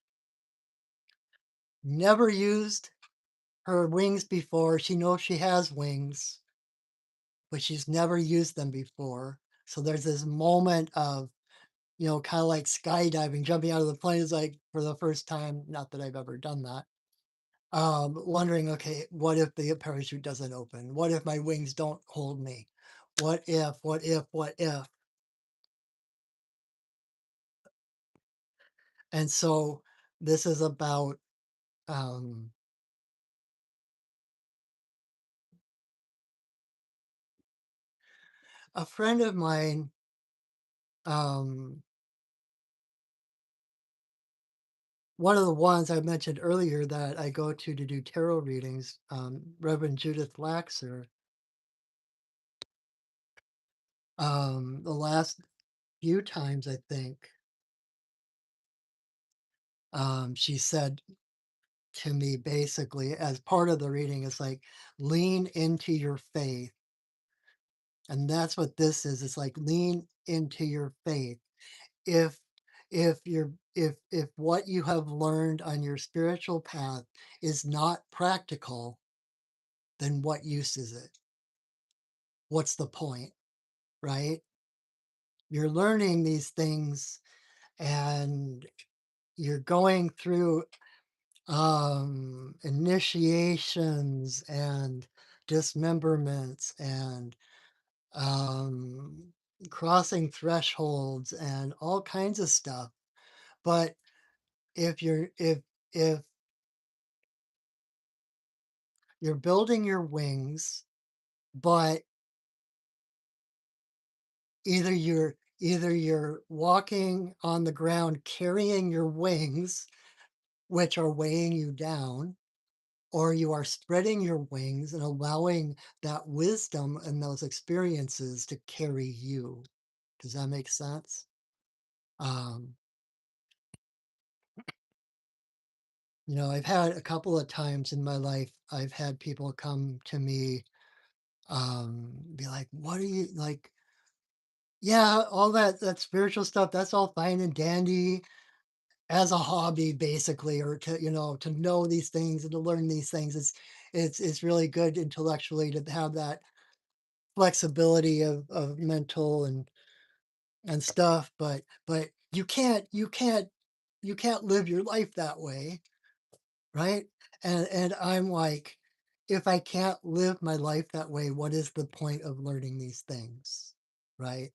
Never used her wings before. She knows she has wings, but she's never used them before. So there's this moment of, kind of like skydiving, jumping out of the plane is like for the first time. Not that I've ever done that. Wondering, okay, what if the parachute doesn't open? What if my wings don't hold me? What if? And so this is about um, a friend of mine. Um, One of the ones I mentioned earlier that I go to do tarot readings, Reverend Judith Laxer, the last few times I think, she said to me basically as part of the reading is like, lean into your faith. And that's what this is. It's like lean into your faith. If if what you have learned on your spiritual path is not practical, then what use is it? What's the point, right? You're learning these things and you're going through initiations and dismemberments and um, crossing thresholds and all kinds of stuff. But if you're building your wings, but either you're walking on the ground carrying your wings, which are weighing you down, or you are spreading your wings and allowing that wisdom and those experiences to carry you. Does that make sense? Um, I've had a couple of times in my life, I've had people come to me, be like, what are you like? Yeah, all that spiritual stuff, that's all fine and dandy as a hobby, basically, or to know these things and to learn these things. It's really good intellectually to have that flexibility of mental and stuff, but you can't live your life that way, right? And I'm like, if I can't live my life that way, what is the point of learning these things, right?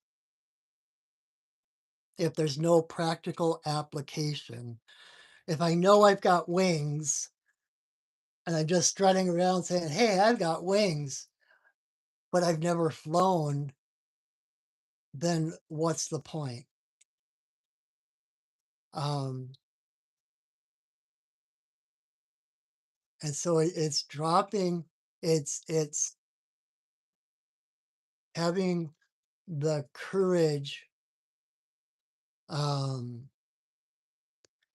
If there's no practical application, if I know I've got wings and I'm just strutting around saying, hey, I've got wings, but I've never flown, then what's the point? um and so it's dropping, it's having the courage, um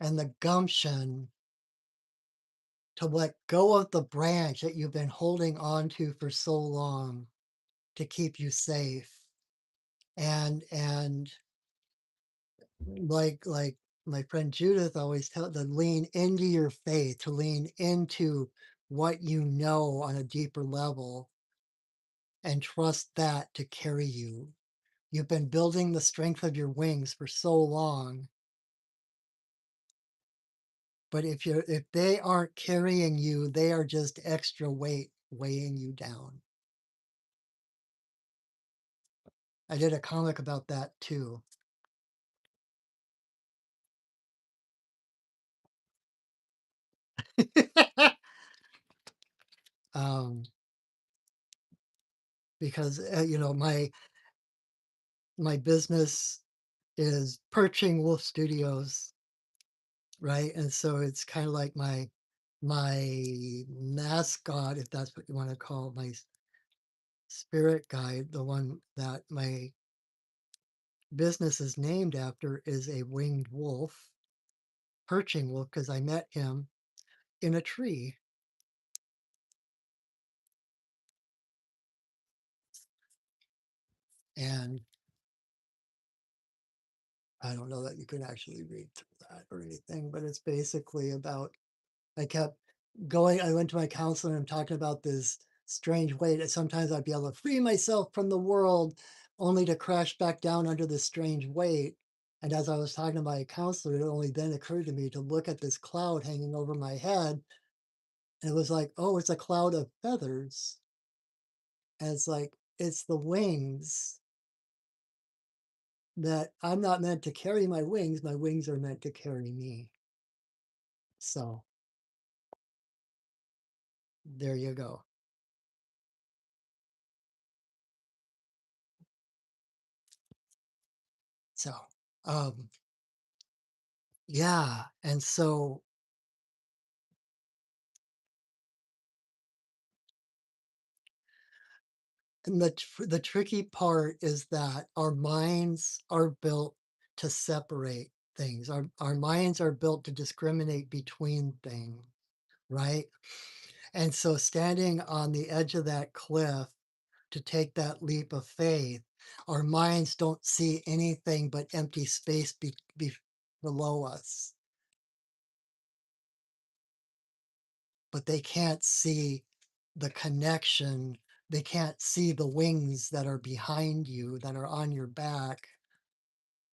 and the gumption to let go of the branch that you've been holding on to for so long to keep you safe. And like my friend Judith always tell to lean into your faith, to lean into what you know on a deeper level and trust that to carry you. You've been building the strength of your wings for so long, but if they aren't carrying you, they are just extra weight weighing you down. I did a comic about that too. um, because my business is Perching Wolf Studios, right? And so it's kind of like my mascot, if that's what you want to call my spirit guide, the one that my business is named after is a winged wolf, perching wolf, because I met him in a tree. And I don't know that you can actually read through that or anything, but it's basically about I kept going. I went to my counselor and I'm talking about this strange way that sometimes I'd be able to free myself from the world only to crash back down under this strange weight. And as I was talking to my counselor, it only then occurred to me to look at this cloud hanging over my head. And it was like, oh, it's a cloud of feathers. And it's like, it's the wings that I'm not meant to carry my wings. My wings are meant to carry me. So there you go. So, um, yeah. And so and the tricky part is that our minds are built to separate things. Our minds are built to discriminate between things, right? And so standing on the edge of that cliff to take that leap of faith, our minds don't see anything but empty space below us, but they can't see the connection. They can't see the wings that are behind you, that are on your back.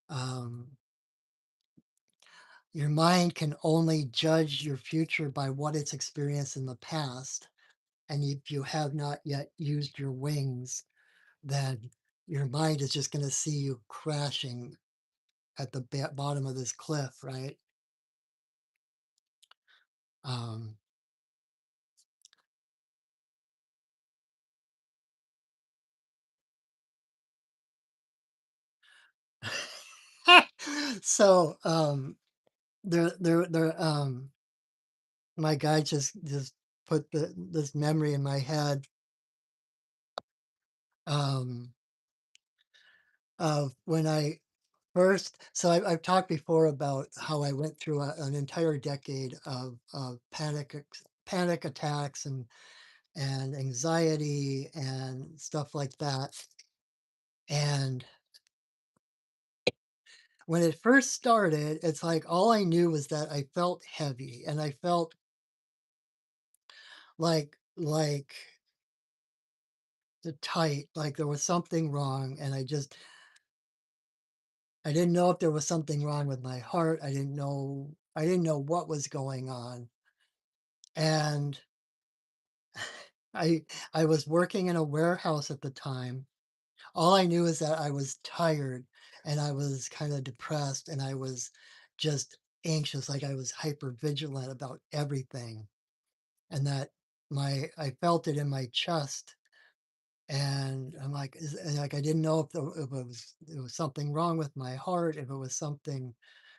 Um, your mind can only judge your future by what it's experienced in the past. And if you have not yet used your wings, then your mind is just going to see you crashing at the bottom of this cliff, right? Um, so my guy just put this memory in my head um, of when I first. So I've talked before about how I went through an entire decade of panic attacks and anxiety and stuff like that. And when it first started, it's like all I knew was that I felt heavy and I felt like tight, like there was something wrong, and I didn't know if there was something wrong with my heart. I didn't know what was going on. And I I was working in a warehouse at the time. All I knew is that I was tired and I was kind of depressed and I was just anxious, like I was hyper vigilant about everything. And that my I felt it in my chest. And I'm like, and like I didn't know if it was something wrong with my heart, if it was something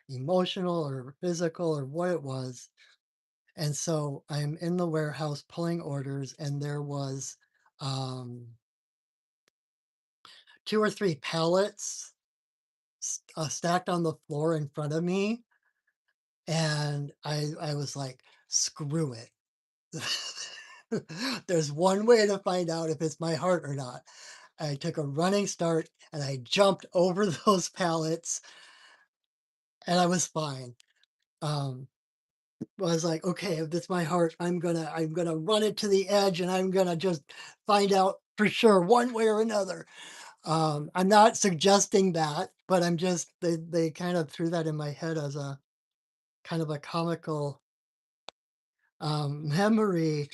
emotional or physical or what it was. And so I'm in the warehouse pulling orders, and there was um, two or three pallets stacked on the floor in front of me, and I was like, screw it. There's one way to find out if it's my heart or not. I took a running start and I jumped over those pallets and I was fine. Um, I was like, okay, if it's my heart, I'm gonna run it to the edge and I'm gonna just find out for sure one way or another. I'm not suggesting that, but they kind of threw that in my head as a kind of a comical memory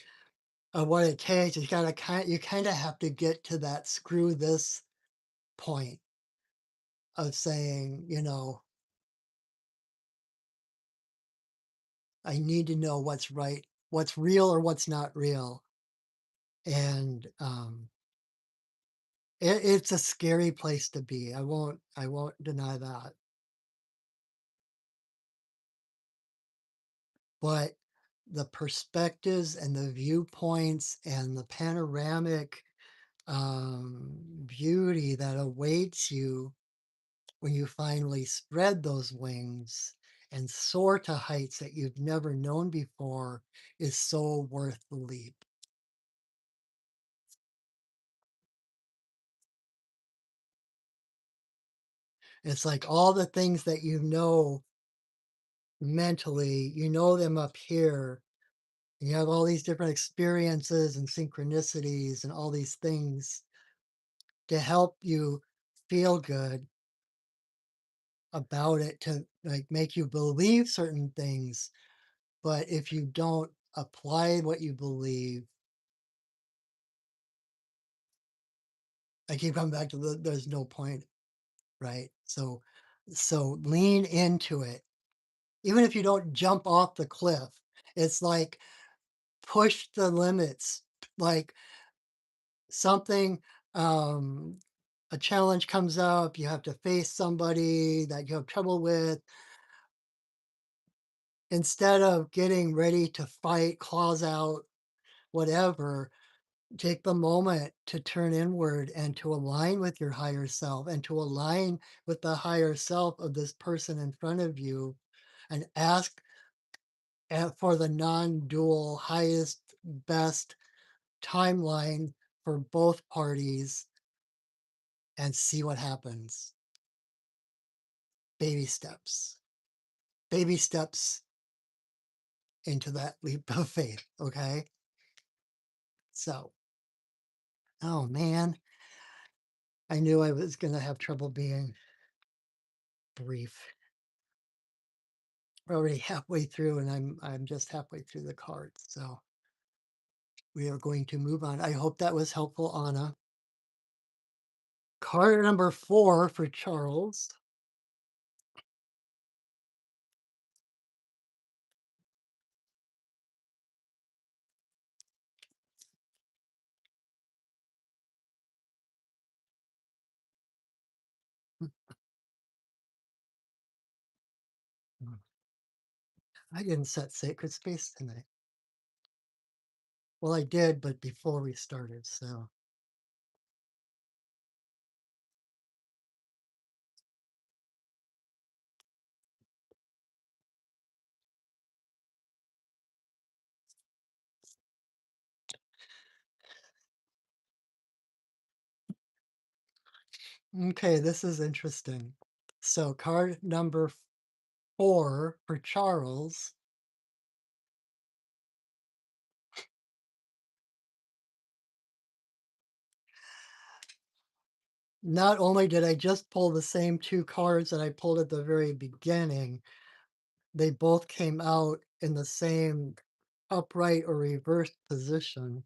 of what it takes. You kind of have to get to that screw this point of saying, I need to know what's right, what's real or what's not real. And it's a scary place to be. I won't deny that. But the perspectives and the viewpoints and the panoramic beauty that awaits you when you finally spread those wings and soar to heights that you've never known before is so worth the leap. It's like all the things that you know mentally, you know them up here. And you have all these different experiences and synchronicities and all these things to help you feel good about it, to like make you believe certain things. But if you don't apply what you believe, I keep coming back to there's no point, right? So lean into it. Even if you don't jump off the cliff, it's like push the limits. Like something, um a challenge comes up, you have to face somebody that you have trouble with. Instead of getting ready to fight, claws out, whatever, take the moment to turn inward and to align with your higher self and to align with the higher self of this person in front of you and ask for the non-dual highest best timeline for both parties and see what happens. Baby steps, baby steps into that leap of faith. Okay, so oh man, I knew I was going to have trouble being brief. We're already halfway through, and I'm just halfway through the cards. So we are going to move on. I hope that was helpful, Anna. Card number 4 for Charles. I didn't set sacred space tonight. Well, I did, but before we started. So okay, this is interesting. So card number 4 for Charles. Not only did I just pull the same 2 cards that I pulled at the very beginning, they both came out in the same upright or reversed position.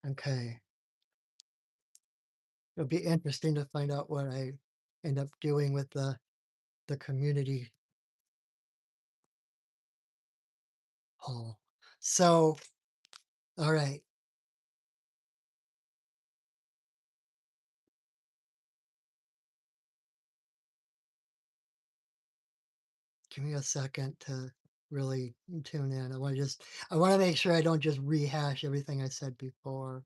Okay. It'll be interesting to find out what I end up doing with the community hall. So, all right, give me a second to really tune in. I want to make sure I don't just rehash everything I said before.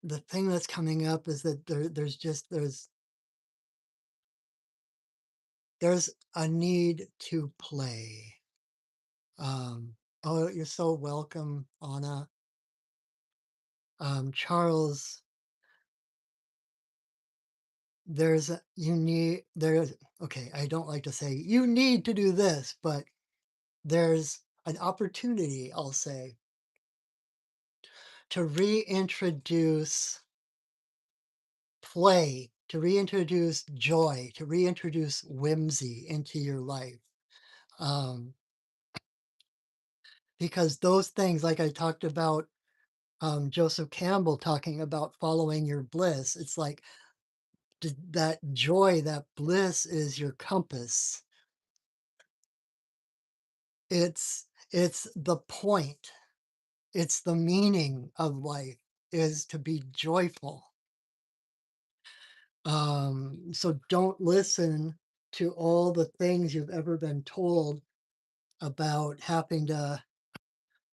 The thing that's coming up is that there's a need to play. Oh, you're so welcome, Anna. Charles, there's okay, I don't like to say you need to do this, but there's an opportunity, I'll say, to reintroduce play, to reintroduce joy, to reintroduce whimsy into your life. Um, because those things, like I talked about Joseph Campbell talking about following your bliss. It's like that joy, that bliss is your compass. It's the point. It's the meaning of life is to be joyful. So don't listen to all the things you've ever been told about having to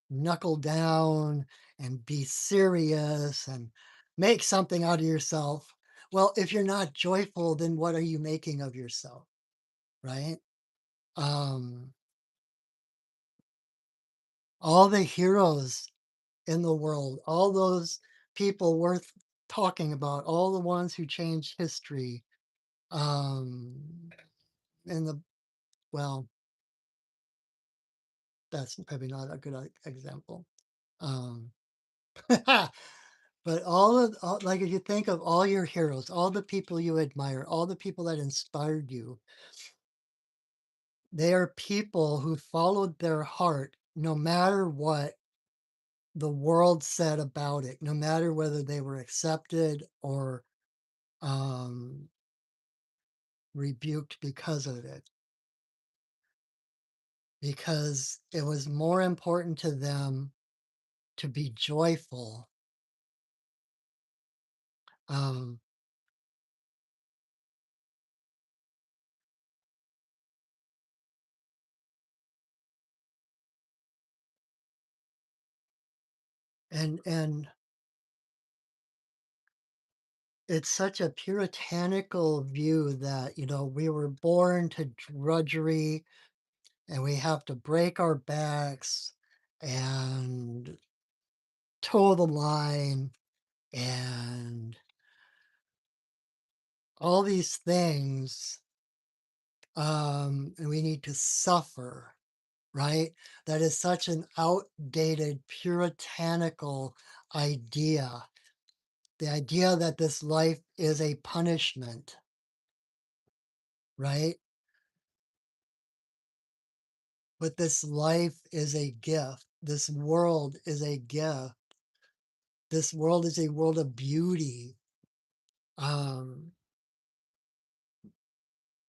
knuckle down and be serious and make something out of yourself. Well, if you're not joyful, then what are you making of yourself, right? Um, all the heroes in the world, all those people worth talking about, all the ones who changed history, in the well, that's maybe not a good example. Um, but like if you think of all your heroes, all the people you admire, all the people that inspired you, they are people who followed their heart no matter what the world said about it, no matter whether they were accepted or um, rebuked because of it, because it was more important to them to be joyful. Um, and it's such a puritanical view that, we were born to drudgery and we have to break our backs and toe the line and all these things. And we need to suffer, right? That is such an outdated puritanical idea. The idea that this life is a punishment, right? But this life is a gift. This world is a gift. This world is a world of beauty. Um,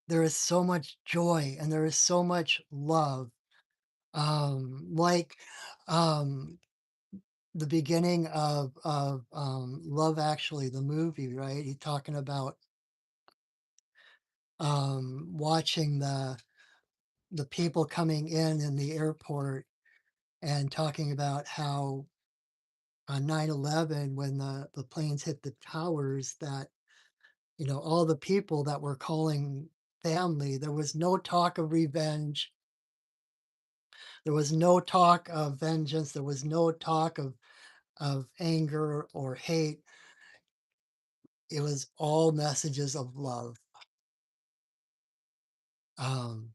there is so much joy and there is so much love. Like um, the beginning of Love Actually, the movie, right? He's talking about watching the people coming in the airport and talking about how on 9/11 when the planes hit the towers that all the people that were calling family, there was no talk of revenge, there was no talk of vengeance, there was no talk of anger or hate. It was all messages of love. um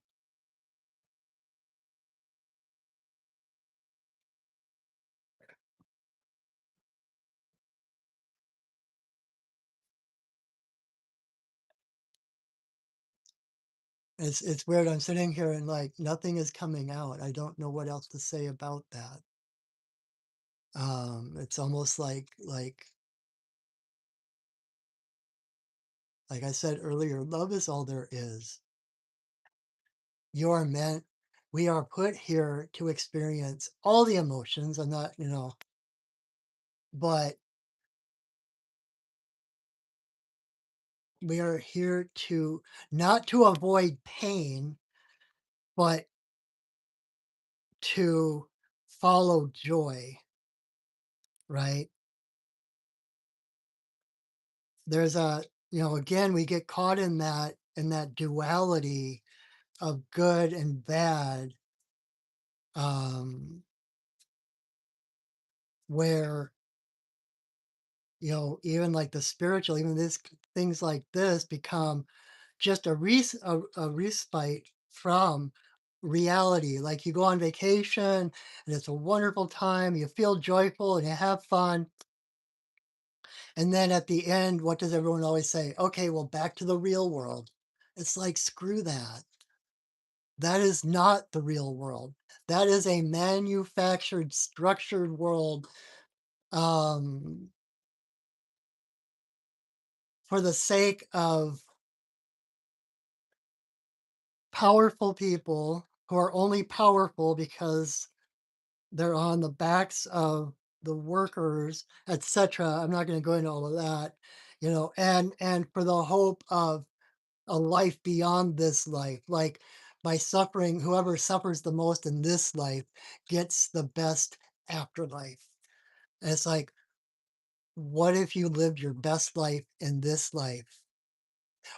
it's weird, I'm sitting here and like nothing is coming out, I don't know what else to say about that. It's almost like I said earlier, love is all there is. You are meant We are put here to experience all the emotions. I'm not, but we are here to not to avoid pain, but to follow joy, right? There's again, we get caught in that duality of good and bad, um, where even like the spiritual, even this things like this become just a respite from reality. Like you go on vacation and it's a wonderful time, you feel joyful and you have fun. And then at the end, what does everyone always say? Okay, well, back to the real world. It's like, screw that. That is not the real world. That is a manufactured, structured world um, for the sake of powerful people who are only powerful because they're on the backs of the workers, etc. I'm not going to go into all of that, and for the hope of a life beyond this life. Like by suffering, whoever suffers the most in this life gets the best afterlife. And it's like, what if you lived your best life in this life?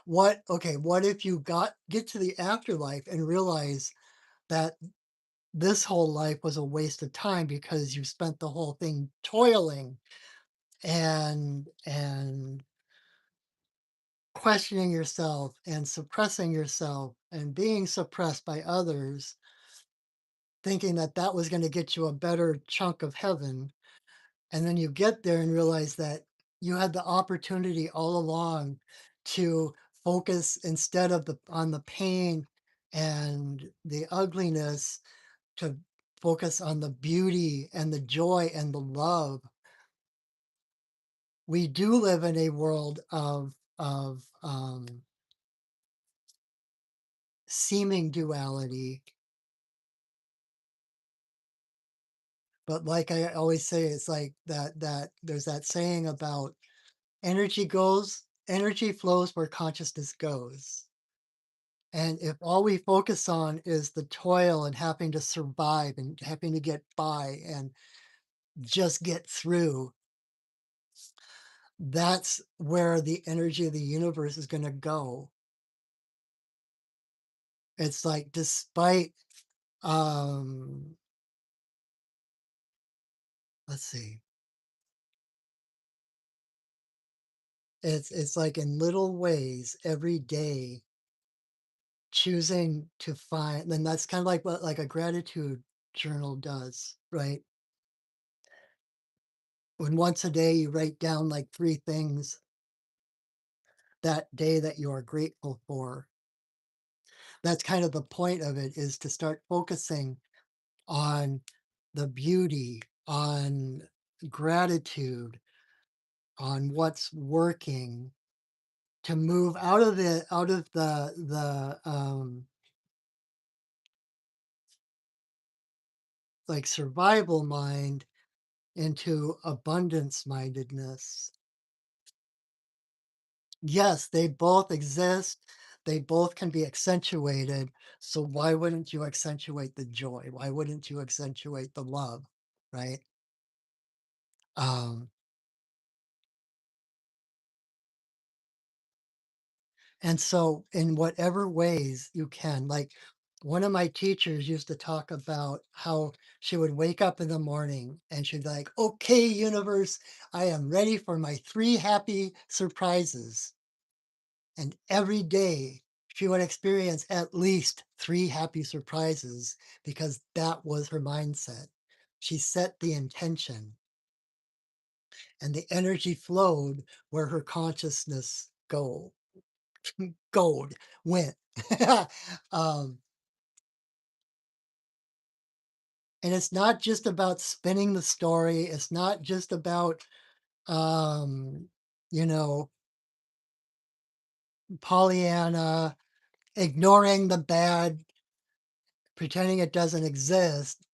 What if you get to the afterlife and realize that this whole life was a waste of time because you spent the whole thing toiling and questioning yourself and suppressing yourself and being suppressed by others, thinking that that was going to get you a better chunk of heaven. And then you get there and realize that you had the opportunity all along to focus instead of the on the pain and the ugliness, to focus on the beauty and the joy and the love. We do live in a world of seeming duality, but like I always say, it's like that there's that saying about energy flows where consciousness goes. And if all we focus on is the toil and having to survive and having to get by and just get through, that's where the energy of the universe is going to go. It's like despite um let's see. It's like in little ways every day choosing to find, and that's kind of like what like a gratitude journal does, right? When once a day you write down like three things that day that you are grateful for. That's kind of the point of it, is to start focusing on the beauty, on gratitude, on what's working, to move out of the like survival mind into abundance mindedness. Yes, they both exist. They both can be accentuated. So why wouldn't you accentuate the joy? Why wouldn't you accentuate the love? Right? Um, and so in whatever ways you can, like one of my teachers used to talk about how she would wake up in the morning and she'd be like, okay, universe, I am ready for my three happy surprises. And every day she would experience at least three happy surprises because that was her mindset. She set the intention and the energy flowed where her consciousness gold went. um, and it's not just about spinning the story. It's not just about, um, you know, Pollyanna, ignoring the bad, pretending it doesn't exist.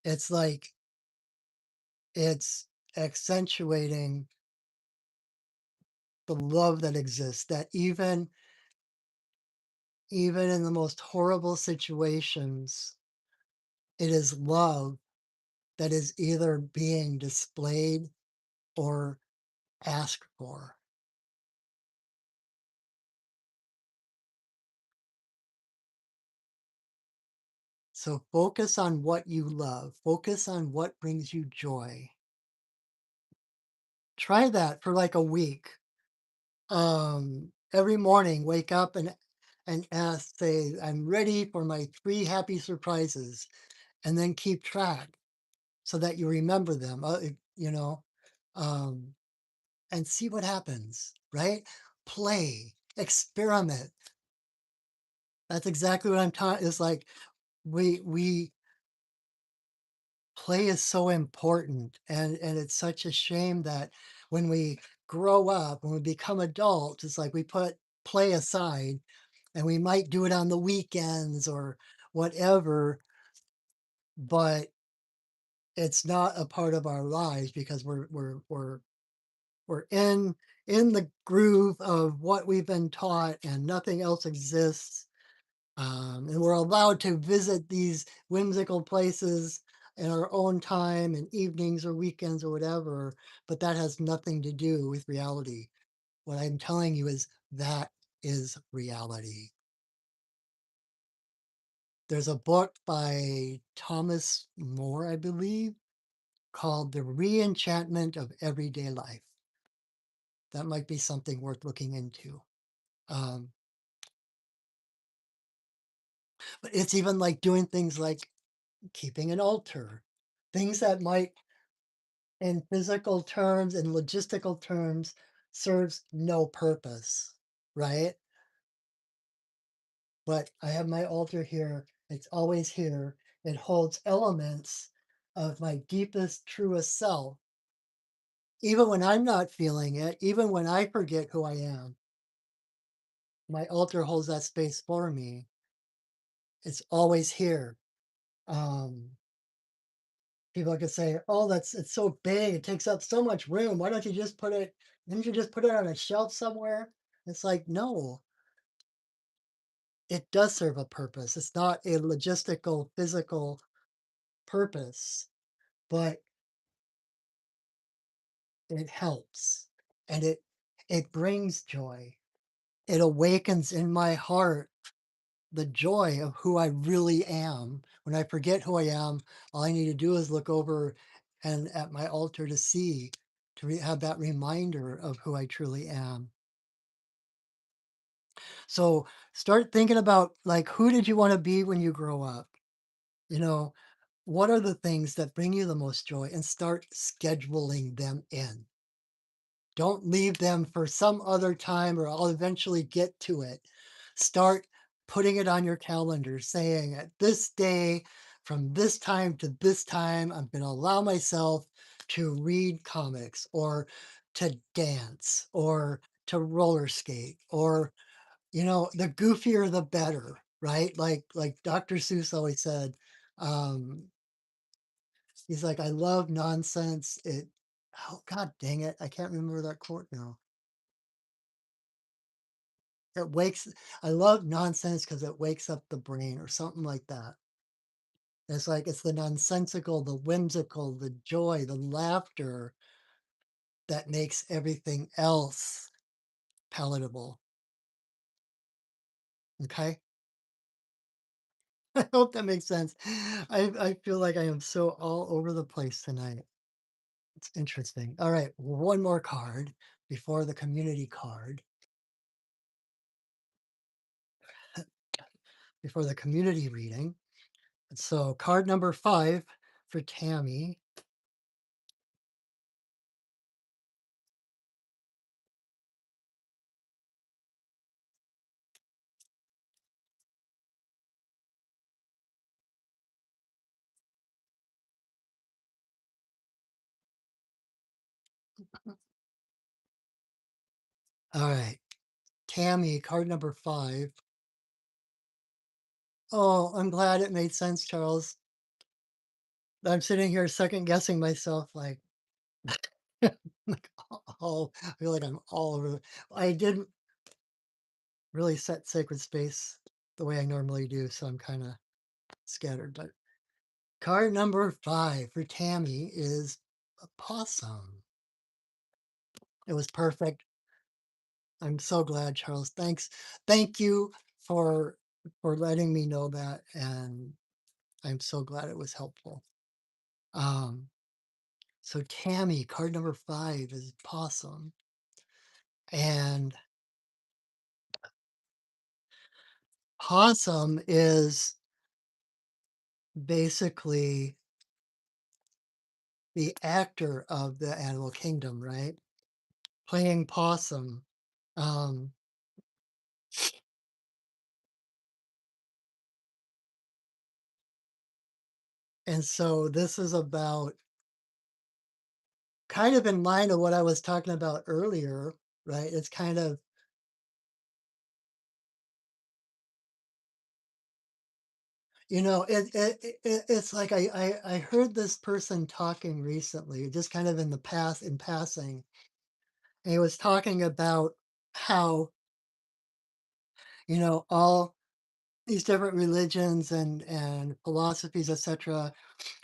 It's like it's accentuating the love that exists, that even in the most horrible situations, it is love that is either being displayed or asked for. So focus on what you love, focus on what brings you joy. Try that for like a week. Every morning wake up and ask, say, I'm ready for my three happy surprises, and then keep track so that you remember them, um, and see what happens, right? Play, experiment. That's exactly what I'm talking. It's like we play is so important, and it's such a shame that when we grow up, when we become adults, it's like we put play aside, and we might do it on the weekends or whatever, but it's not a part of our lives because we're in the groove of what we've been taught, and nothing else exists. And we're allowed to visit these whimsical places in our own time and evenings or weekends or whatever, but that has nothing to do with reality. What I'm telling you is that is reality. There's a book by Thomas More, I believe, called The Reenchantment of Everyday Life. That might be something worth looking into. Um, but it's even like doing things like keeping an altar, things that might, in physical terms and logistical terms, serves no purpose, right? But I have my altar here. It's always here. It holds elements of my deepest, truest self. Even when I'm not feeling it, even when I forget who I am, my altar holds that space for me. It's always here. Um, People could say, "Oh, that's it's so big. It takes up so much room. Why don't you just put it? Didn't you just put it on a shelf somewhere?" It's like, no, it does serve a purpose. It's not a logistical, physical purpose, but it helps, and it brings joy. It awakens in my heart the joy of who I really am. When I forget who I am, all I need to do is look over and at my altar to see, to have that reminder of who I truly am. So start thinking about like, who did you want to be when you grow up? You know, what are the things that bring you the most joy, and start scheduling them in. Don't leave them for some other time or I'll eventually get to it. Start putting it on your calendar saying at this day, from this time to this time, I'm going to allow myself to read comics or to dance or to roller skate, or the goofier the better, right? Like Dr. Seuss always said, um he's like, I love nonsense. Oh god dang it, I can't remember that quote now. It wakes I love nonsense because it wakes up the brain, or something like that. It's like it's the nonsensical, the whimsical, the joy, the laughter that makes everything else palatable. Okay? I hope that makes sense. I feel like I am so all over the place tonight. It's interesting. All right, one more card before the community card. Before the community reading. So card number 5 for Tammy. All right, Tammy, card number 5. Oh, I'm glad it made sense, Charles. I'm sitting here second guessing myself, like, like I feel like I'm all over. I didn't really set sacred space the way I normally do, so I'm kind of scattered. But card number 5 for Tammy is a possum. It was perfect. I'm so glad, Charles. Thank you for letting me know that, and I'm so glad it was helpful. Um, so Tammy, card number 5 is possum, and possum is basically the actor of the animal kingdom, right? Playing possum. Um, And so this is about kind of in line of what I was talking about earlier, right? It's kind of, it's like I heard this person talking recently, just kind of in the past in passing, and he was talking about how, all these different religions and philosophies, etc.,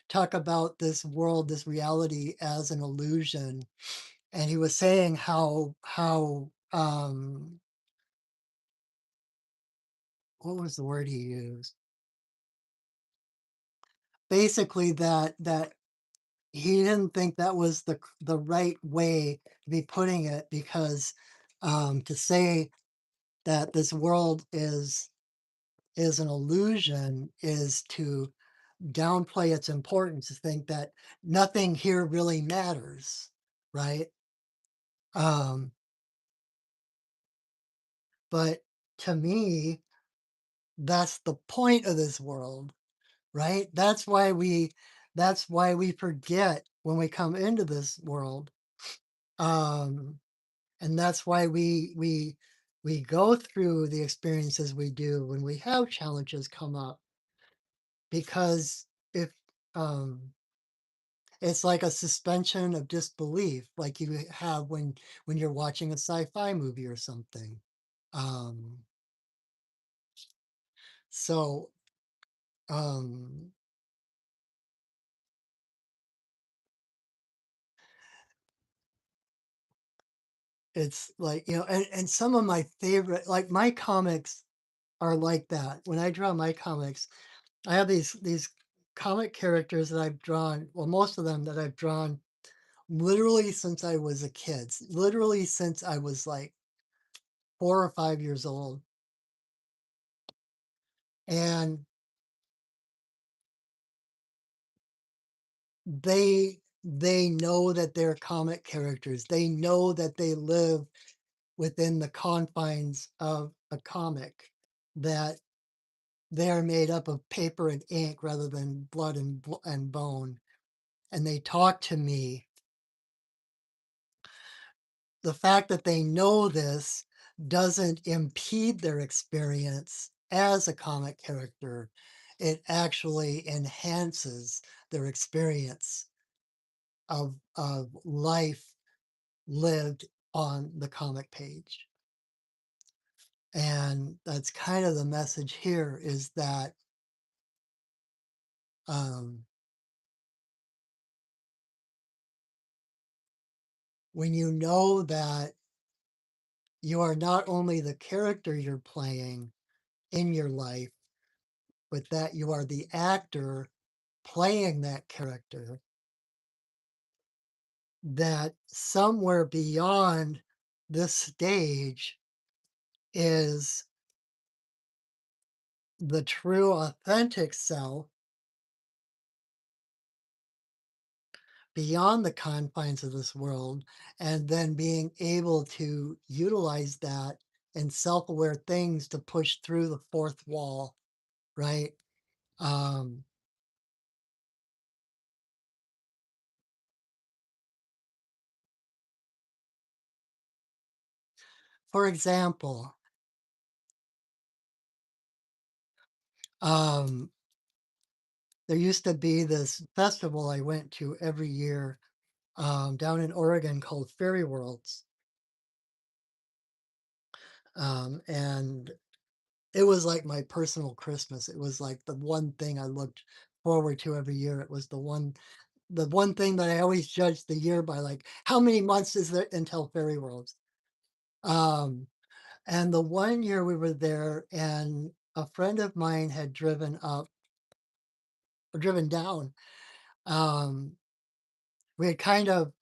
talk about this world, this reality as an illusion. And he was saying how what was the word he used? Basically that he didn't think that was the right way to be putting it because to say that this world is an illusion is to downplay its importance, to think that nothing here really matters, right? Um, but to me, that's the point of this world, right? That's why we forget when we come into this world. Um, and that's why we go through the experiences we do when we have challenges come up because if um it's like a suspension of disbelief like you have when you're watching a sci-fi movie or something. um so um it's like, and some of my favorite, like, my comics are like that. When I draw my comics, I have these comic characters that I've drawn, well, most of them that I've drawn literally since I was a kid, literally since I was like 4 or 5 years old. And they know that they're comic characters. They know that they live within the confines of a comic, that they are made up of paper and ink rather than blood and bone. And they talk to me. The fact that they know this doesn't impede their experience as a comic character. It actually enhances their experience of life lived on the comic page. And that's kind of the message here, is that um, when you know that you are not only the character you're playing in your life, but that you are the actor playing that character, that somewhere beyond this stage is the true, authentic self beyond the confines of this world, and then being able to utilize that in self aware things to push through the fourth wall, right? Um, for example, um, there used to be this festival I went to every year down in Oregon called Fairy Worlds. And it was like my personal Christmas. It was like the one thing I looked forward to every year. It was the one thing that I always judged the year by, like, how many months is there until Fairy Worlds? Um, and the one year we were there, and a friend of mine had driven up or driven down. Um, we had kind of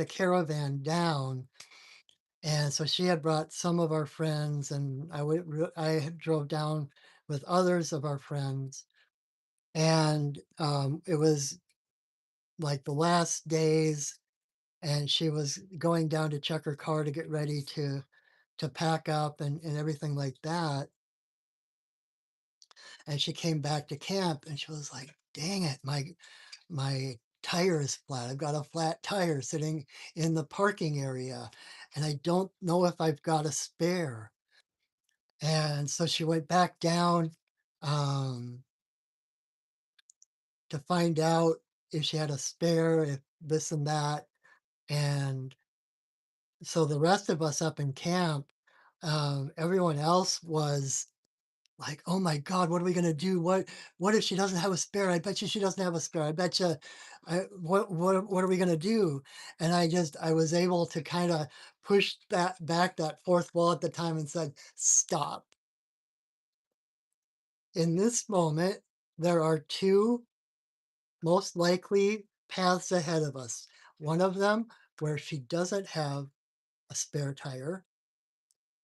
caravan down, and so she had brought some of our friends, and I drove down with others of our friends, and it was like the last days, and she was going down to check her car to get ready to pack up and everything like that. And she came back to camp and she was like, dang it, my tire is flat. I've got a flat tire sitting in the parking area, and I don't know if I've got a spare." And so she went back down, um, to find out if she had a spare, if this and that. And so the rest of us up in camp, everyone else was like, "Oh my god, what are we gonna do? What if she doesn't have a spare? I bet you she doesn't have a spare. I bet you, what are we gonna do?" And I was able to kind of push that back, that fourth wall at the time, and said, "Stop. In this moment, there are two most likely paths ahead of us. One of them where she doesn't have a spare tire,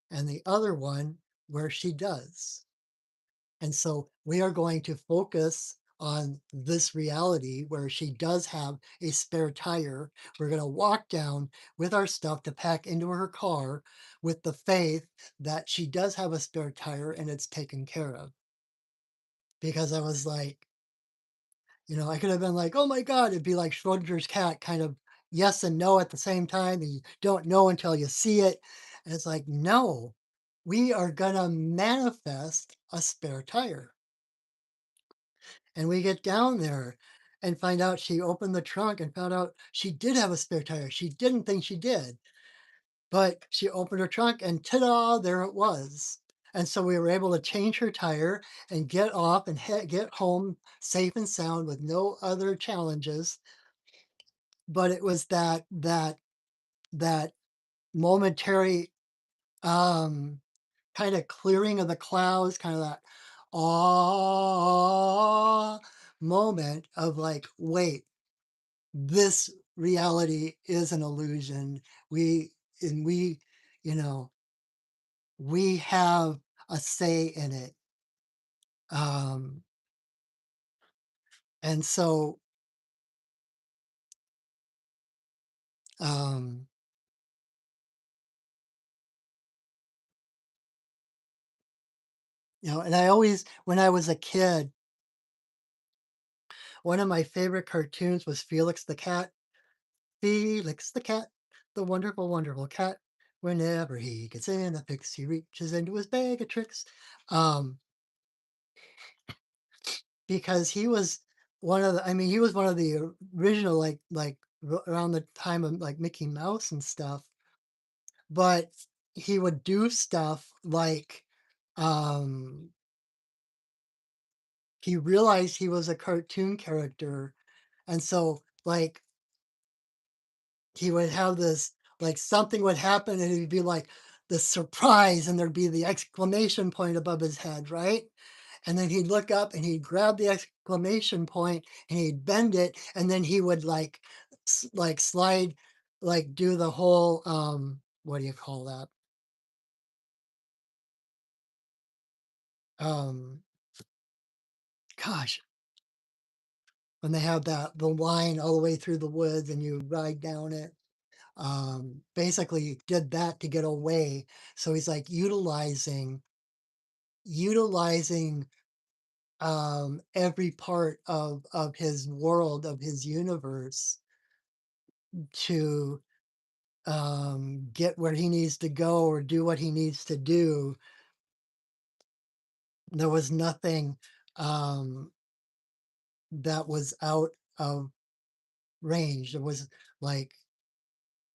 and the other one where she does. And so we are going to focus on this reality where she does have a spare tire. We're going to walk down with our stuff to pack into her car with the faith that she does have a spare tire and it's taken care of." Because I was like, I could have been like, "Oh my God," it'd be like Schrodinger's cat, kind of yes and no at the same time. And you don't know until you see it. And it's like, no, we are going to manifest a spare tire. And we get down there and find out she opened the trunk and found out she did have a spare tire. She didn't think she did, but she opened her trunk and ta-da, there it was. And so we were able to change her tire and get off and get home safe and sound with no other challenges. But it was that momentary um kind of clearing of the clouds, kind of that ah moment of like, wait, this reality is an illusion. We and we, you know, we have a say in it. Um, and so, um, and I always, when I was a kid, one of my favorite cartoons was Felix the Cat. Felix the cat, the wonderful, wonderful cat. Whenever he gets in a fix, he reaches into his bag of tricks. Um, because he was he was one of the original, around the time of like Mickey Mouse and stuff. But he would do stuff like, um, he realized he was a cartoon character, and so like he would have this, like something would happen and it'd be like the surprise and there'd be the exclamation point above his head, right? And then he'd look up and he'd grab the exclamation point and he'd bend it and then he would like slide, like do the whole what do you call that? Um gosh, when they have the line all the way through the woods and you ride down it. Basically did that to get away. So he's like utilizing every part of his world, of his universe, to get where he needs to go or do what he needs to do. There was nothing um that was out of range. It was like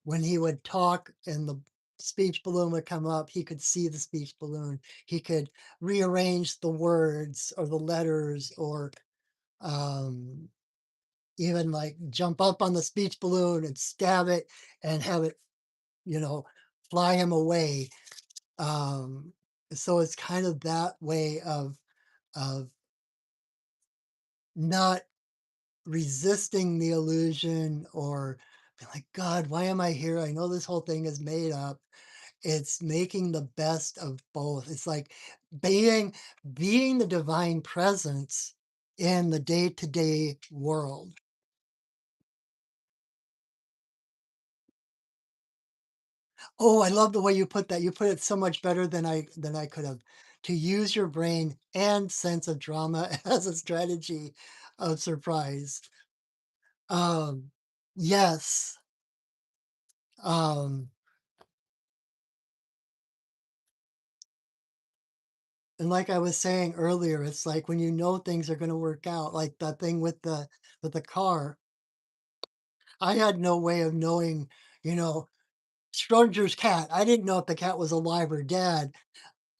when he would talk and the speech balloon would come up, he could see the speech balloon. He could rearrange the words or the letters, or um, even like jump up on the speech balloon and stab it and have it, you know, fly him away. Um, so it's kind of that way of not resisting the illusion or being like, God, why am I here? I know this whole thing is made up. It's making the best of both. It's like being being the divine presence in the day-to-day world. Oh, I love the way you put that. You put it so much better than I could have. To use your brain and sense of drama as a strategy. of surprise. Um, yes. Um, and like I was saying earlier, it's like when you know things are gonna work out, like that thing with the car, I had no way of knowing, you know, Schrodinger's cat. I didn't know if the cat was alive or dead.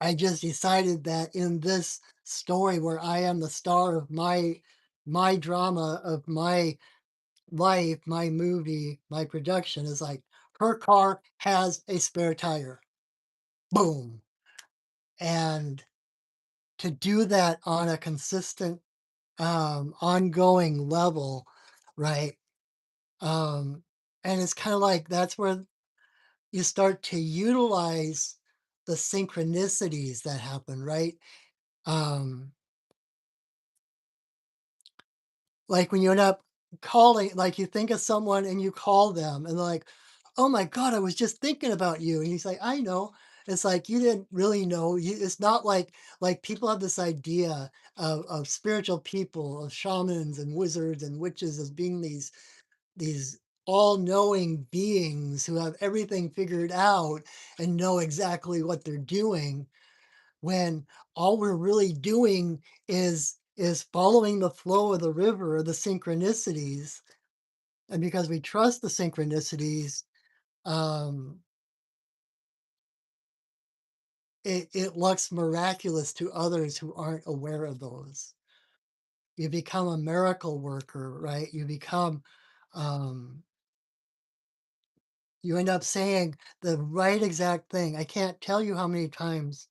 I just decided that in this story where I am the star of my drama of my life, my movie, my production is like her car has a spare tire. Boom. And to do that on a consistent ongoing level, right? Um and it's kind of like that's where you start to utilize the synchronicities that happen, right? Um Like, when you end up calling like, you think of someone and you call them, and they're like, "Oh my god, I was just thinking about you," and he's like, "I know." It's like, you didn't really know, you it's not like, people have this idea of spiritual people, of shamans and wizards and witches as being these all-knowing beings who have everything figured out and know exactly what they're doing, when all we're really doing is following the flow of the river or the synchronicities, and because we trust the synchronicities, um it looks miraculous to others who aren't aware of those. You become a miracle worker, right? Um you end up saying the right exact thing. I can't tell you how many times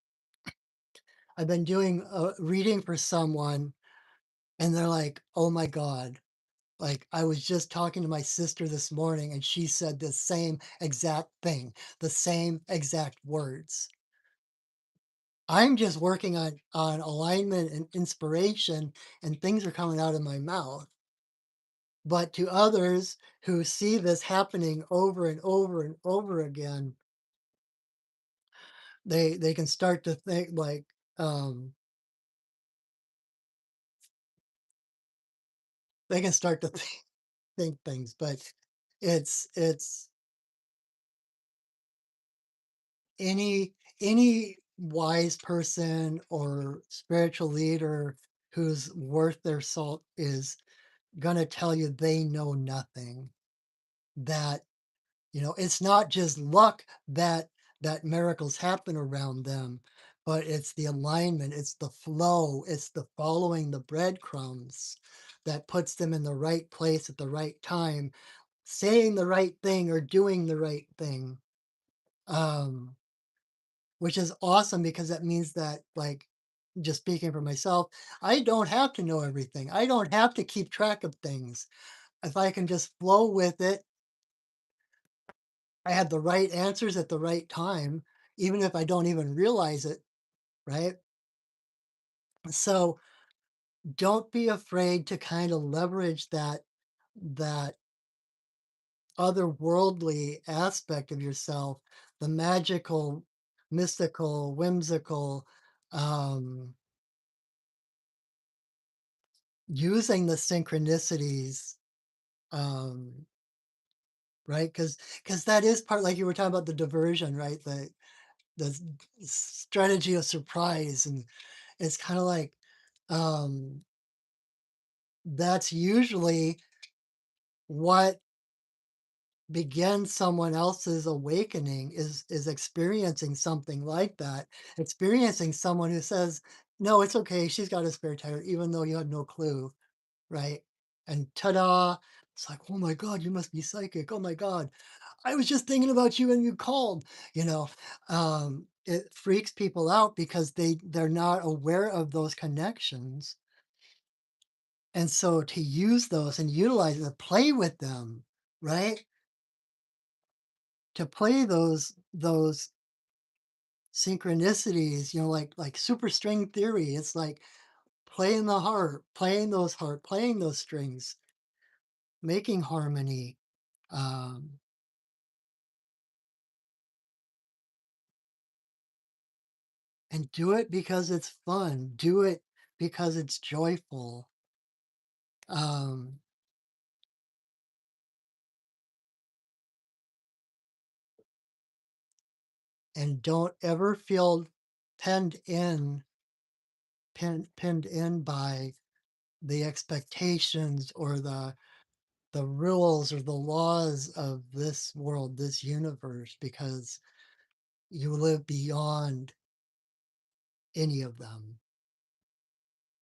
I've been doing a reading for someone and they're like, "Oh my god, like, I was just talking to my sister this morning and she said the same exact thing, the same exact words." I'm just working on alignment and inspiration, and things are coming out of my mouth. But to others who see this happening over and over and over again, they can start to think like, um, they can start to think things, but it's any wise person or spiritual leader who's worth their salt is gonna tell you they know nothing. That, it's not just luck that miracles happen around them, but it's the alignment, it's the flow, it's the following the breadcrumbs that puts them in the right place at the right time, saying the right thing or doing the right thing. Um Which is awesome because that means that, like, just speaking for myself, I don't have to know everything. I don't have to keep track of things. If I can just flow with it, I have the right answers at the right time, even if I don't even realize it, right? So don't be afraid to kind of leverage that otherworldly aspect of yourself, the magical, mystical, whimsical, um, using the synchronicities, um, right? Because that is part, like you were talking about the diversion, right? The strategy of surprise, and it's kind of like, um, that's usually what begins someone else's awakening is experiencing something like that, experiencing someone who says, "No, it's okay. She's got a spare tire," even though you had no clue, right? And ta-da! It's like, "Oh my god, you must be psychic. Oh my god, I was just thinking about you and you called." You know, it freaks people out because they're not aware of those connections, and so to use those and utilize them, play with them, right? To play those synchronicities, like super string theory. It's like playing the harp, playing those strings, making harmony. Um, and do it because it's fun. Do it because it's joyful. Um, and don't ever feel penned in, pinned in by the expectations or the rules or the laws of this world, this universe, because you live beyond any of them.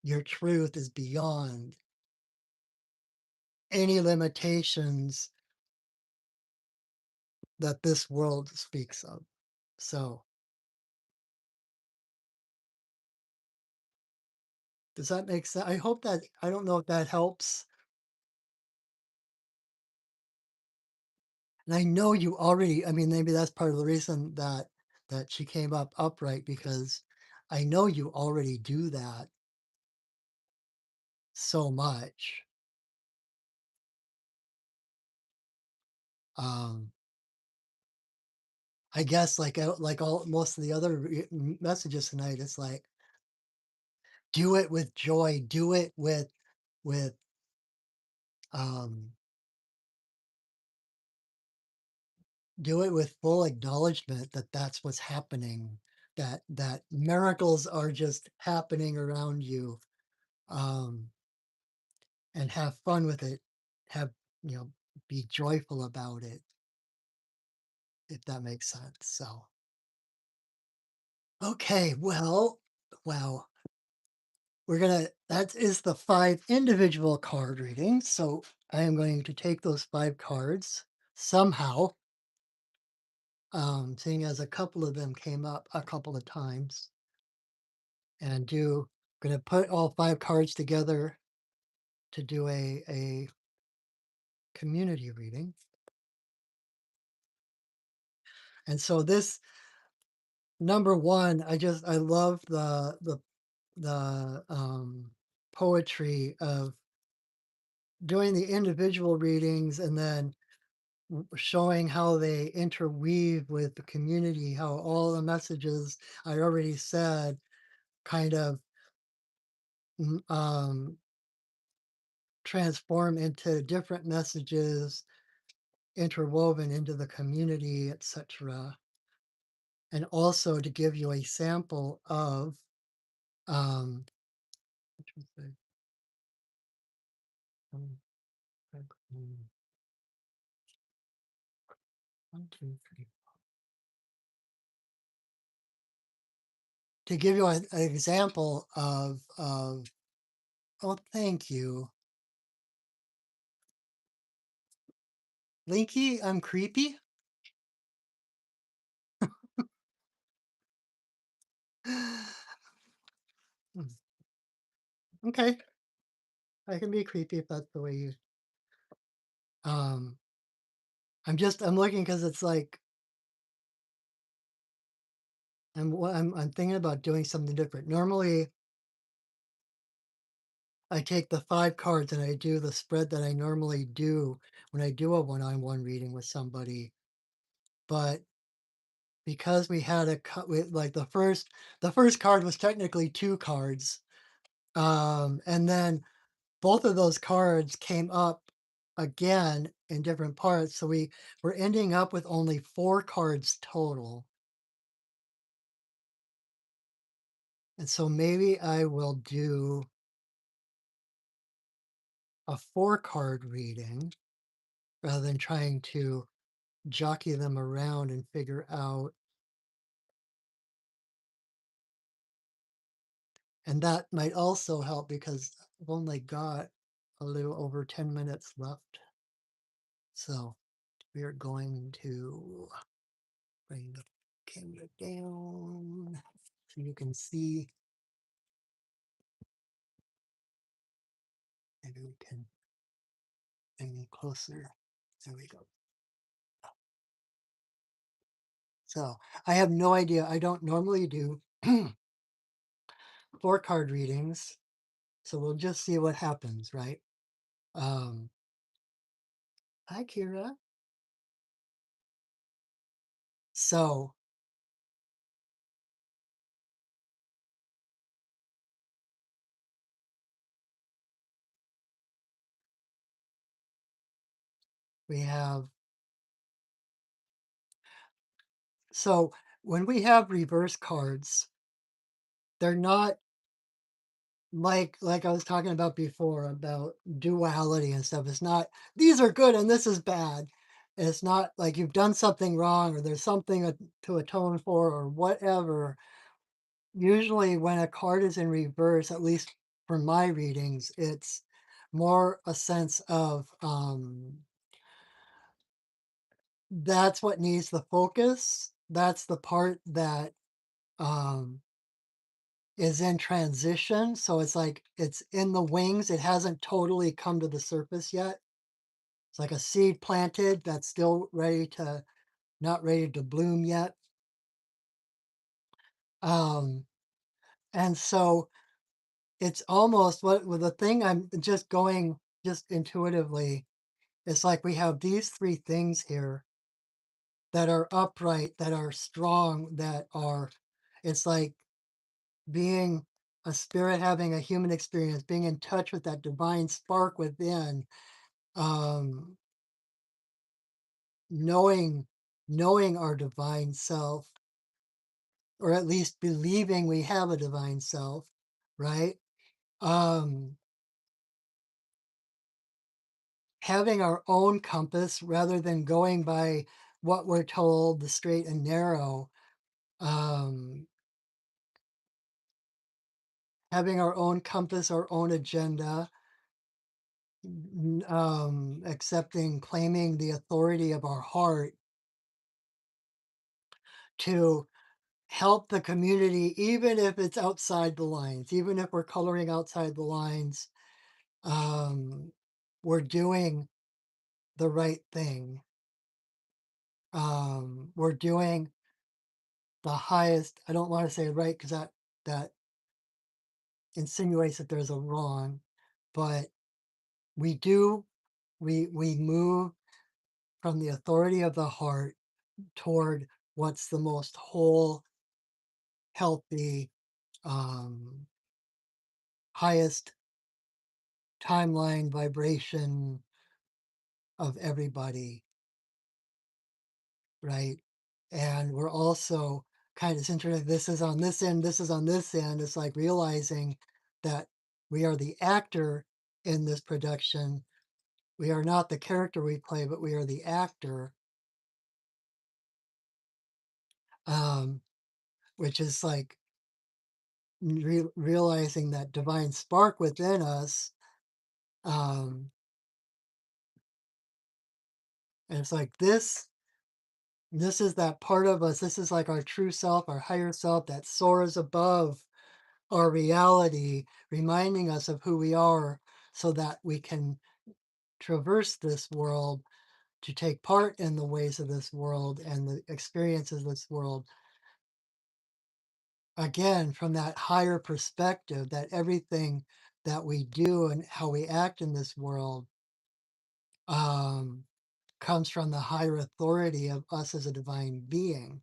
Your truth is beyond any limitations that this world speaks of. So, does that make sense? I hope that I don't know if that helps. And I know you already, I mean, maybe that's part of the reason that she came up upright because I know you already do that so much. Um, I guess like all most of the other messages tonight, it's like do it with joy, with um do it with full acknowledgement that that's what's happening, that miracles are just happening around you, um, and have fun with it. Have you know, be joyful about it, if that makes sense. So, okay, well, wow, that is the five individual card readings. So I am going to take those five cards somehow, seeing as a couple of them came up a couple of times, and do going to put all five cards together to do a community reading. And so this number one, I love the poetry of doing the individual readings and then showing how they interweave with the community, how all the messages I already said kind of mm, um, transform into different messages interwoven into the community, etc. And also to give you a sample of um, which was the, um, one, two, three. To give you an example of oh, thank you, Linky. I'm creepy. Hmm, okay, I can be creepy if that's the way you. Um, I'm looking because it's like I'm thinking about doing something different. Normally, I take the five cards and I do the spread that I normally do when I do a one-on-one reading with somebody. But because we had like the first card was technically two cards, and then both of those cards came up again in different parts. So we were ending up with only four cards total. And so maybe I will do a four card reading rather than trying to jockey them around and figure out. And that might also help because I've only got a little over 10 minutes left. So we are going to bring the camera down so you can see. Maybe we can bring it closer. There we go. So I have no idea. I don't normally do four card readings. So we'll just see what happens, right? Um, Hi, Kira. So We have so when we have reverse cards, they're not like I was talking about before about duality and stuff. It's not these are good and this is bad. It's not like you've done something wrong or there's something to atone for or whatever. Usually, when a card is in reverse, at least for my readings, it's more a sense of that's what needs the focus. That's the part that um, is in transition. So it's like it's in the wings. It hasn't totally come to the surface yet. It's like a seed planted that's still ready to, not ready to bloom yet. Um, and so it's almost what with the thing I'm just going just intuitively. It's like we have these three things here that are upright, that are strong, that are, it's like being a spirit having a human experience, being in touch with that divine spark within, um, knowing knowing our divine self, or at least believing we have a divine self, right? Um, Having our own compass rather than going by what we're told, the straight and narrow. Um, Having our own compass, our own agenda, accepting, claiming the authority of our heart to help the community, even if it's outside the lines, even if we're coloring outside the lines, um, we're doing the right thing. We're doing the highest. I don't want to say right because that insinuates that there's a wrong, but we do we move from the authority of the heart toward what's the most whole, healthy, um, highest timeline vibration of everybody, right? And we're also kind of centered. This is on this end. This is on this end. It's like realizing that we are the actor in this production. We are not the character we play, but we are the actor. Um, which is like realizing that divine spark within us. Um, and it's like this is that part of us. This is like our true self, our higher self that soars above our reality, reminding us of who we are so that we can traverse this world to take part in the ways of this world and the experiences of this world. Again, from that higher perspective, that everything that we do and how we act in this world um, comes from the higher authority of us as a divine being.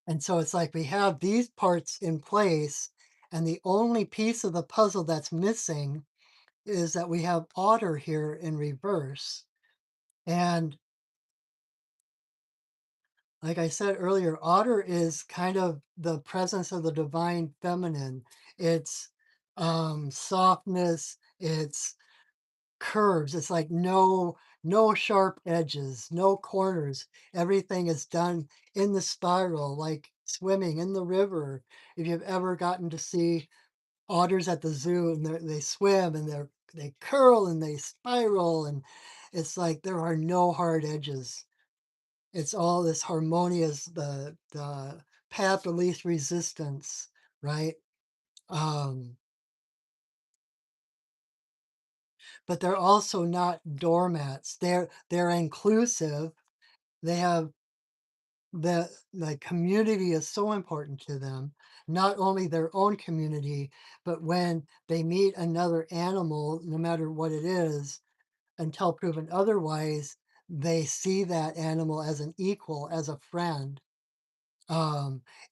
And so it's like we have these parts in place, and the only piece of the puzzle that's missing is that we have otter here in reverse. And like I said earlier, otter is kind of the presence of the divine feminine. It's softness, it's curves. It's like no sharp edges, no corners. Everything is done in the spiral, like swimming in the river. If you've ever gotten to see otters at the zoo and they swim and they curl and they spiral, and it's like there are no hard edges. It's all this harmonious, the path of least resistance, right? Um, but they're also not doormats. They're inclusive. They have the community is so important to them, not only their own community, but when they meet another animal, no matter what it is, until proven otherwise, they see that animal as an equal, as a friend.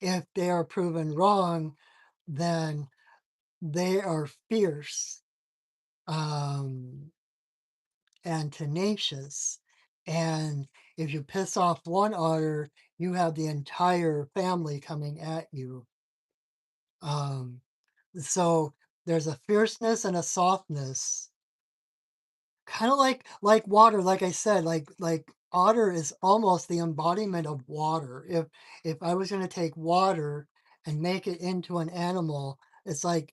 If they are proven wrong, then they are fierce, um, and tenacious. And if you piss off one otter, you have the entire family coming at you. Um, so there's a fierceness and a softness, kind of like water. Like I said, like otter is almost the embodiment of water. If I was going to take water and make it into an animal, it's like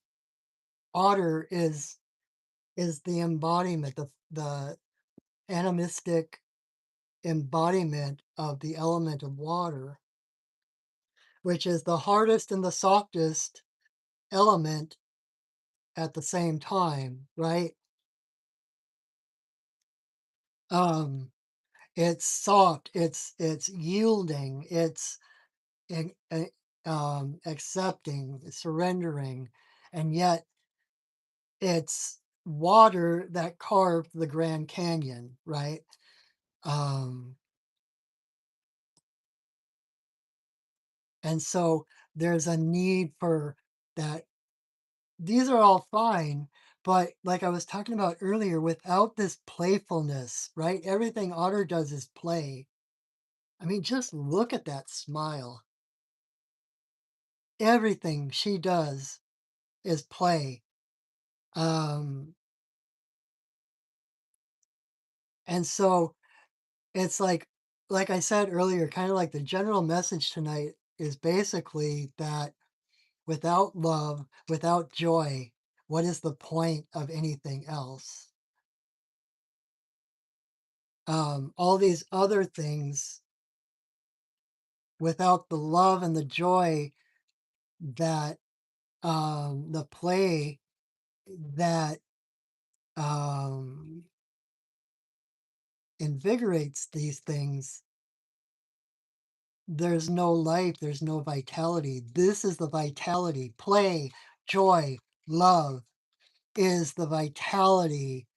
otter is the embodiment, the animistic embodiment of the element of water, which is the hardest and the softest element at the same time, right? Um, it's soft, it's yielding, it's ac- a- accepting, surrendering, and yet it's water that carved the Grand Canyon, right? Um, and so there's a need for that. These are all fine, but like I was talking about earlier, without this playfulness, right? Everything Otter does is play. I mean, just look at that smile. Everything she does is play. Um, and so it's like I said earlier, kind of like the general message tonight is basically that without love, without joy, what is the point of anything else? All these other things, without the love and the joy that the play that um, invigorates these things, there's no life, there's no vitality. This is the vitality. Play, joy, love is the vitality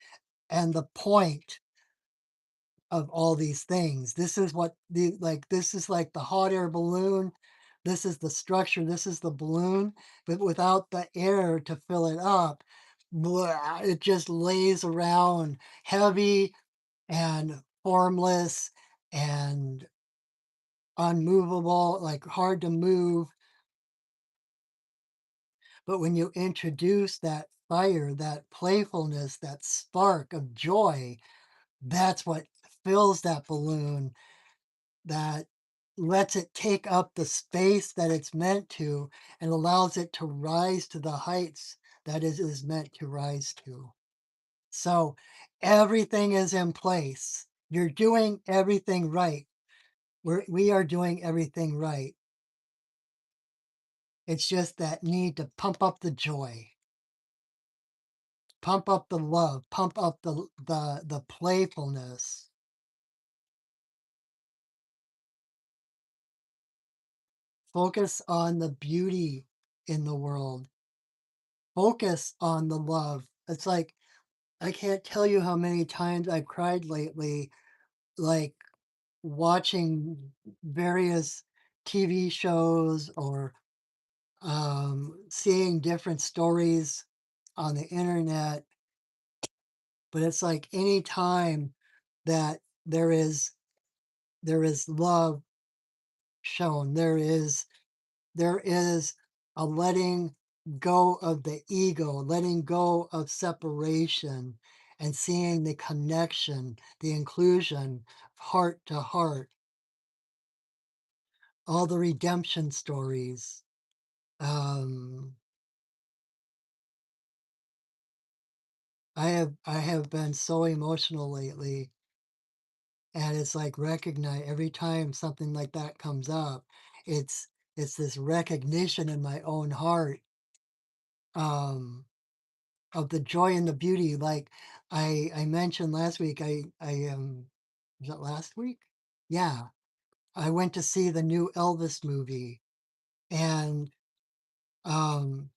and the point of all these things. This is what the like this is like the hot air balloon. This is the structure, this is the balloon, but without the air to fill it up, blah, it just lays around heavy and formless and unmovable, like hard to move. But when you introduce that fire, that playfulness, that spark of joy, that's what fills that balloon, that lets it take up the space that it's meant to and allows it to rise to the heights that it is meant to rise to. So everything is in place. You're doing everything right. We are doing everything right. It's just that need to pump up the joy, pump up the love, pump up the playfulness. Focus on the beauty in the world. Focus on the love. It's like I can't tell you how many times I've cried lately, like watching various TV shows or seeing different stories on the internet. But it's like any time that there is there is love shown, there is a letting go of the ego, letting go of separation, and seeing the connection, the inclusion, heart to heart, all the redemption stories. Um, I have been so emotional lately, and it's like recognize every time something like that comes up, it's it's this recognition in my own heart. Um, of the joy and the beauty. Like I mentioned last week, I was that last week? Yeah, I went to see the new Elvis movie, and um,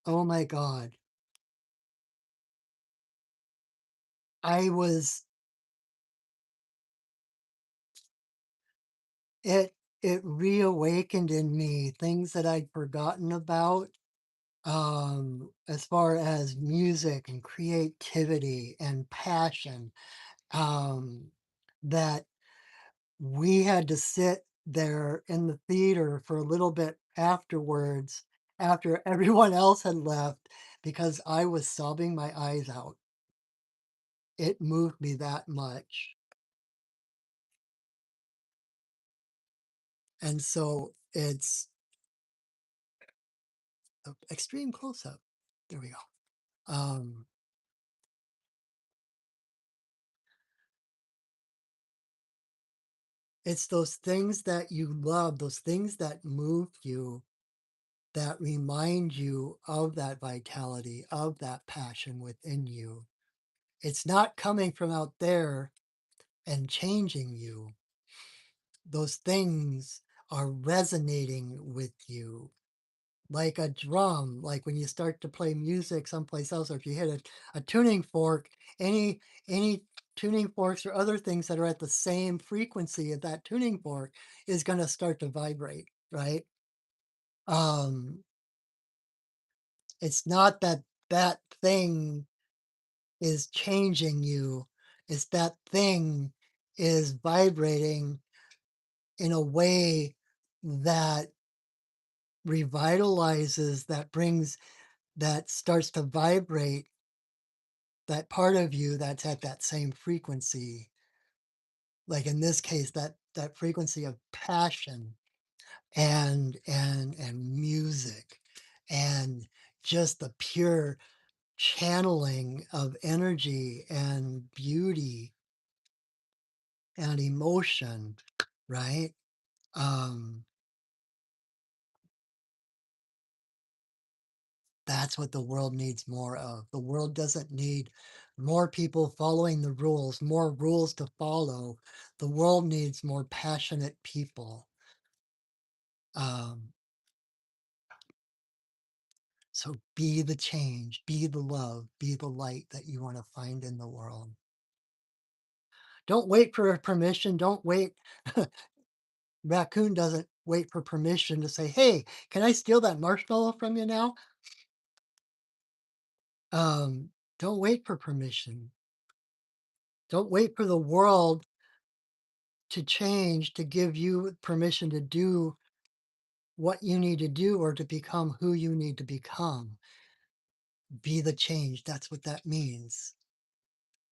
oh my God, I was it it reawakened in me things that I'd forgotten about, as far as music and creativity and passion, um, that we had to sit there in the theater for a little bit afterwards, after everyone else had left, because I was sobbing my eyes out. It moved me that much. And so it's a extreme close up. There we go. It's those things that you love, those things that move you, that remind you of that vitality, of that passion within you. It's not coming from out there and changing you. Those things are resonating with you like a drum, like when you start to play music someplace else, or if you hit a tuning fork, any tuning forks or other things that are at the same frequency of that tuning fork is going to start to vibrate, right? Um, it's not that that thing is changing you, it's that thing is vibrating in a way that revitalizes, that brings, that starts to vibrate that part of you that's at that same frequency, like in this case, that frequency of passion and music and just the pure channeling of energy and beauty and emotion, right? um that's what the world needs more of. The world doesn't need more people following the rules, more rules to follow. The world needs more passionate people. Um, so be the change, be the love, be the light that you want to find in the world. Don't wait for permission. Don't wait. Raccoon doesn't wait for permission to say, "Hey, can I steal that marshmallow from you now?" Don't wait for permission. Don't wait for the world to change to give you permission to do what you need to do or to become who you need to become. Be the change. That's what that means.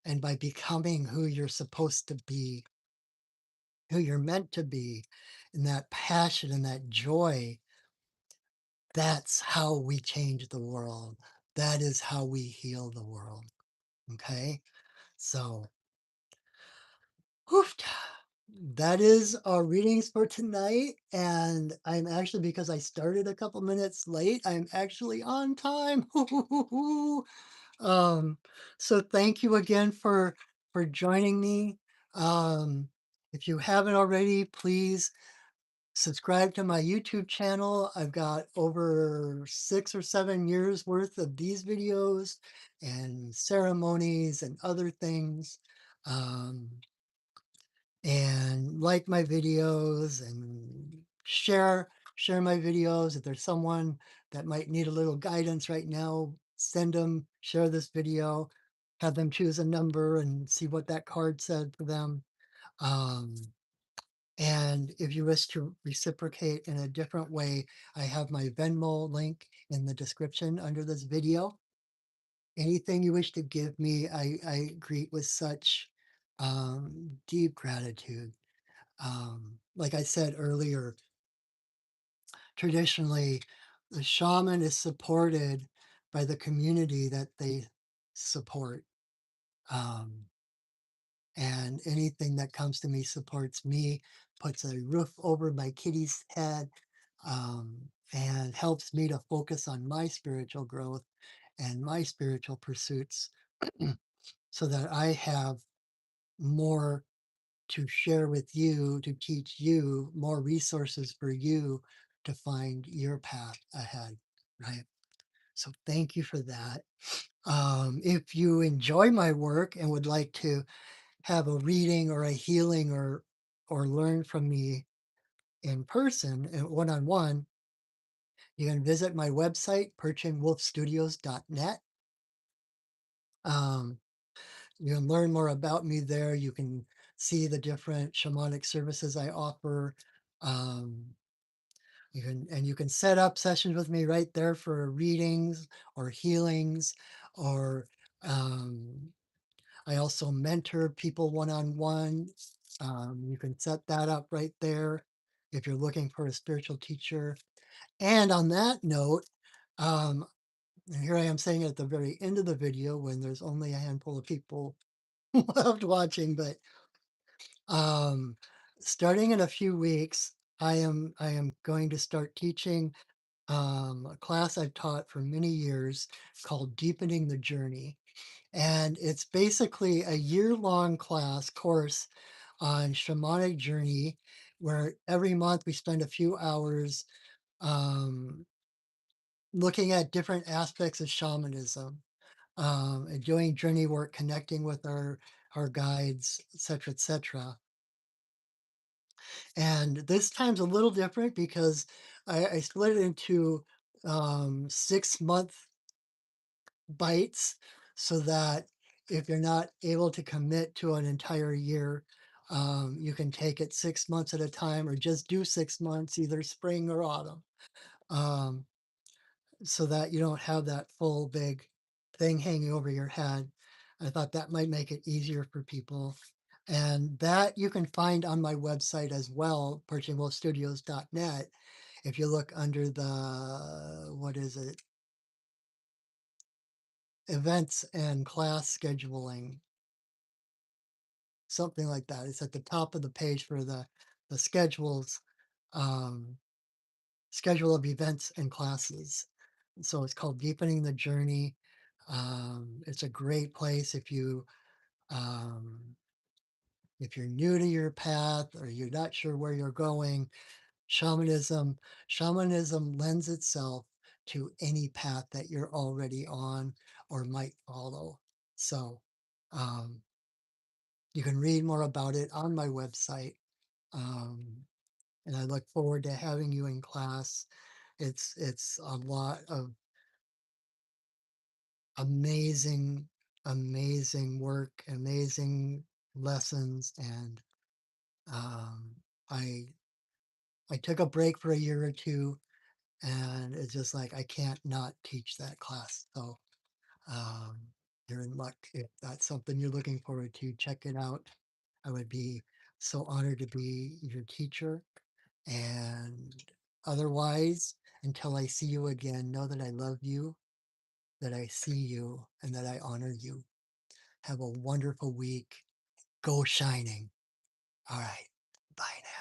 And by becoming who you're supposed to be, who you're meant to be, and that passion and that joy, that's how we change the world. That is how we heal the world. Okay. So, whew, that is our readings for tonight. And I'm actually, because I started a couple minutes late, I'm actually on time. um, so thank you again for joining me. Um, if you haven't already, please subscribe to my YouTube channel. I've got over 6 or 7 years worth of these videos and ceremonies and other things. Um, and like my videos and share my videos. If there's someone that might need a little guidance right now, send them, share this video, have them choose a number and see what that card said for them. um, and if you wish to reciprocate in a different way, I have my Venmo link in the description under this video. Anything you wish to give me, I greet with such deep gratitude. Like I said earlier, traditionally, the shaman is supported by the community that they support. Um, and anything that comes to me supports me, puts a roof over my kitty's head, and helps me to focus on my spiritual growth and my spiritual pursuits so that I have more to share with you, to teach you, more resources for you to find your path ahead, right? So thank you for that. If you enjoy my work and would like to have a reading or a healing or learn from me in person and one-on-one, You can visit my website, perchinwolfstudios.net. Um, you can learn more about me there. You can see the different shamanic services I offer. Um, you can set up sessions with me right there for readings or healings, or um, I also mentor people one on one. You can set that up right there if you're looking for a spiritual teacher. And on that note, um, and here I am saying at the very end of the video when there's only a handful of people left watching, but um, starting in a few weeks, I am going to start teaching a class I've taught for many years called Deepening the Journey. And it's basically a year-long class course on shamanic journey where every month we spend a few hours um, looking at different aspects of shamanism, and doing journey work, connecting with our guides, etc., etc. And this time's a little different because I split it into 6 month bites so that if you're not able to commit to an entire year, you can take it 6 months at a time or just do 6 months, either spring or autumn, um, so that you don't have that full big thing hanging over your head. I thought that might make it easier for people. And that you can find on my website as well, perchingwolfstudios.net. If you look under the, what is it, events and class scheduling, something like that. It's at the top of the page for the schedules, um, schedule of events and classes. So it's called Deepening the Journey. It's a great place um, if you're new to your path or you're not sure where you're going. Shamanism, shamanism lends itself to any path that you're already on or might follow. So um, you can read more about it on my website. Um, and I look forward to having you in class. It's a lot of amazing, amazing work, amazing lessons, and um, I I took a break for a year or two, and it's just like I can't not teach that class. So um, you're in luck if that's something you're looking forward to. Check it out. I would be so honored to be your teacher. And otherwise, until I see you again, know that I love you, that I see you, and that I honor you. Have a wonderful week. Go shining. All right. Bye now.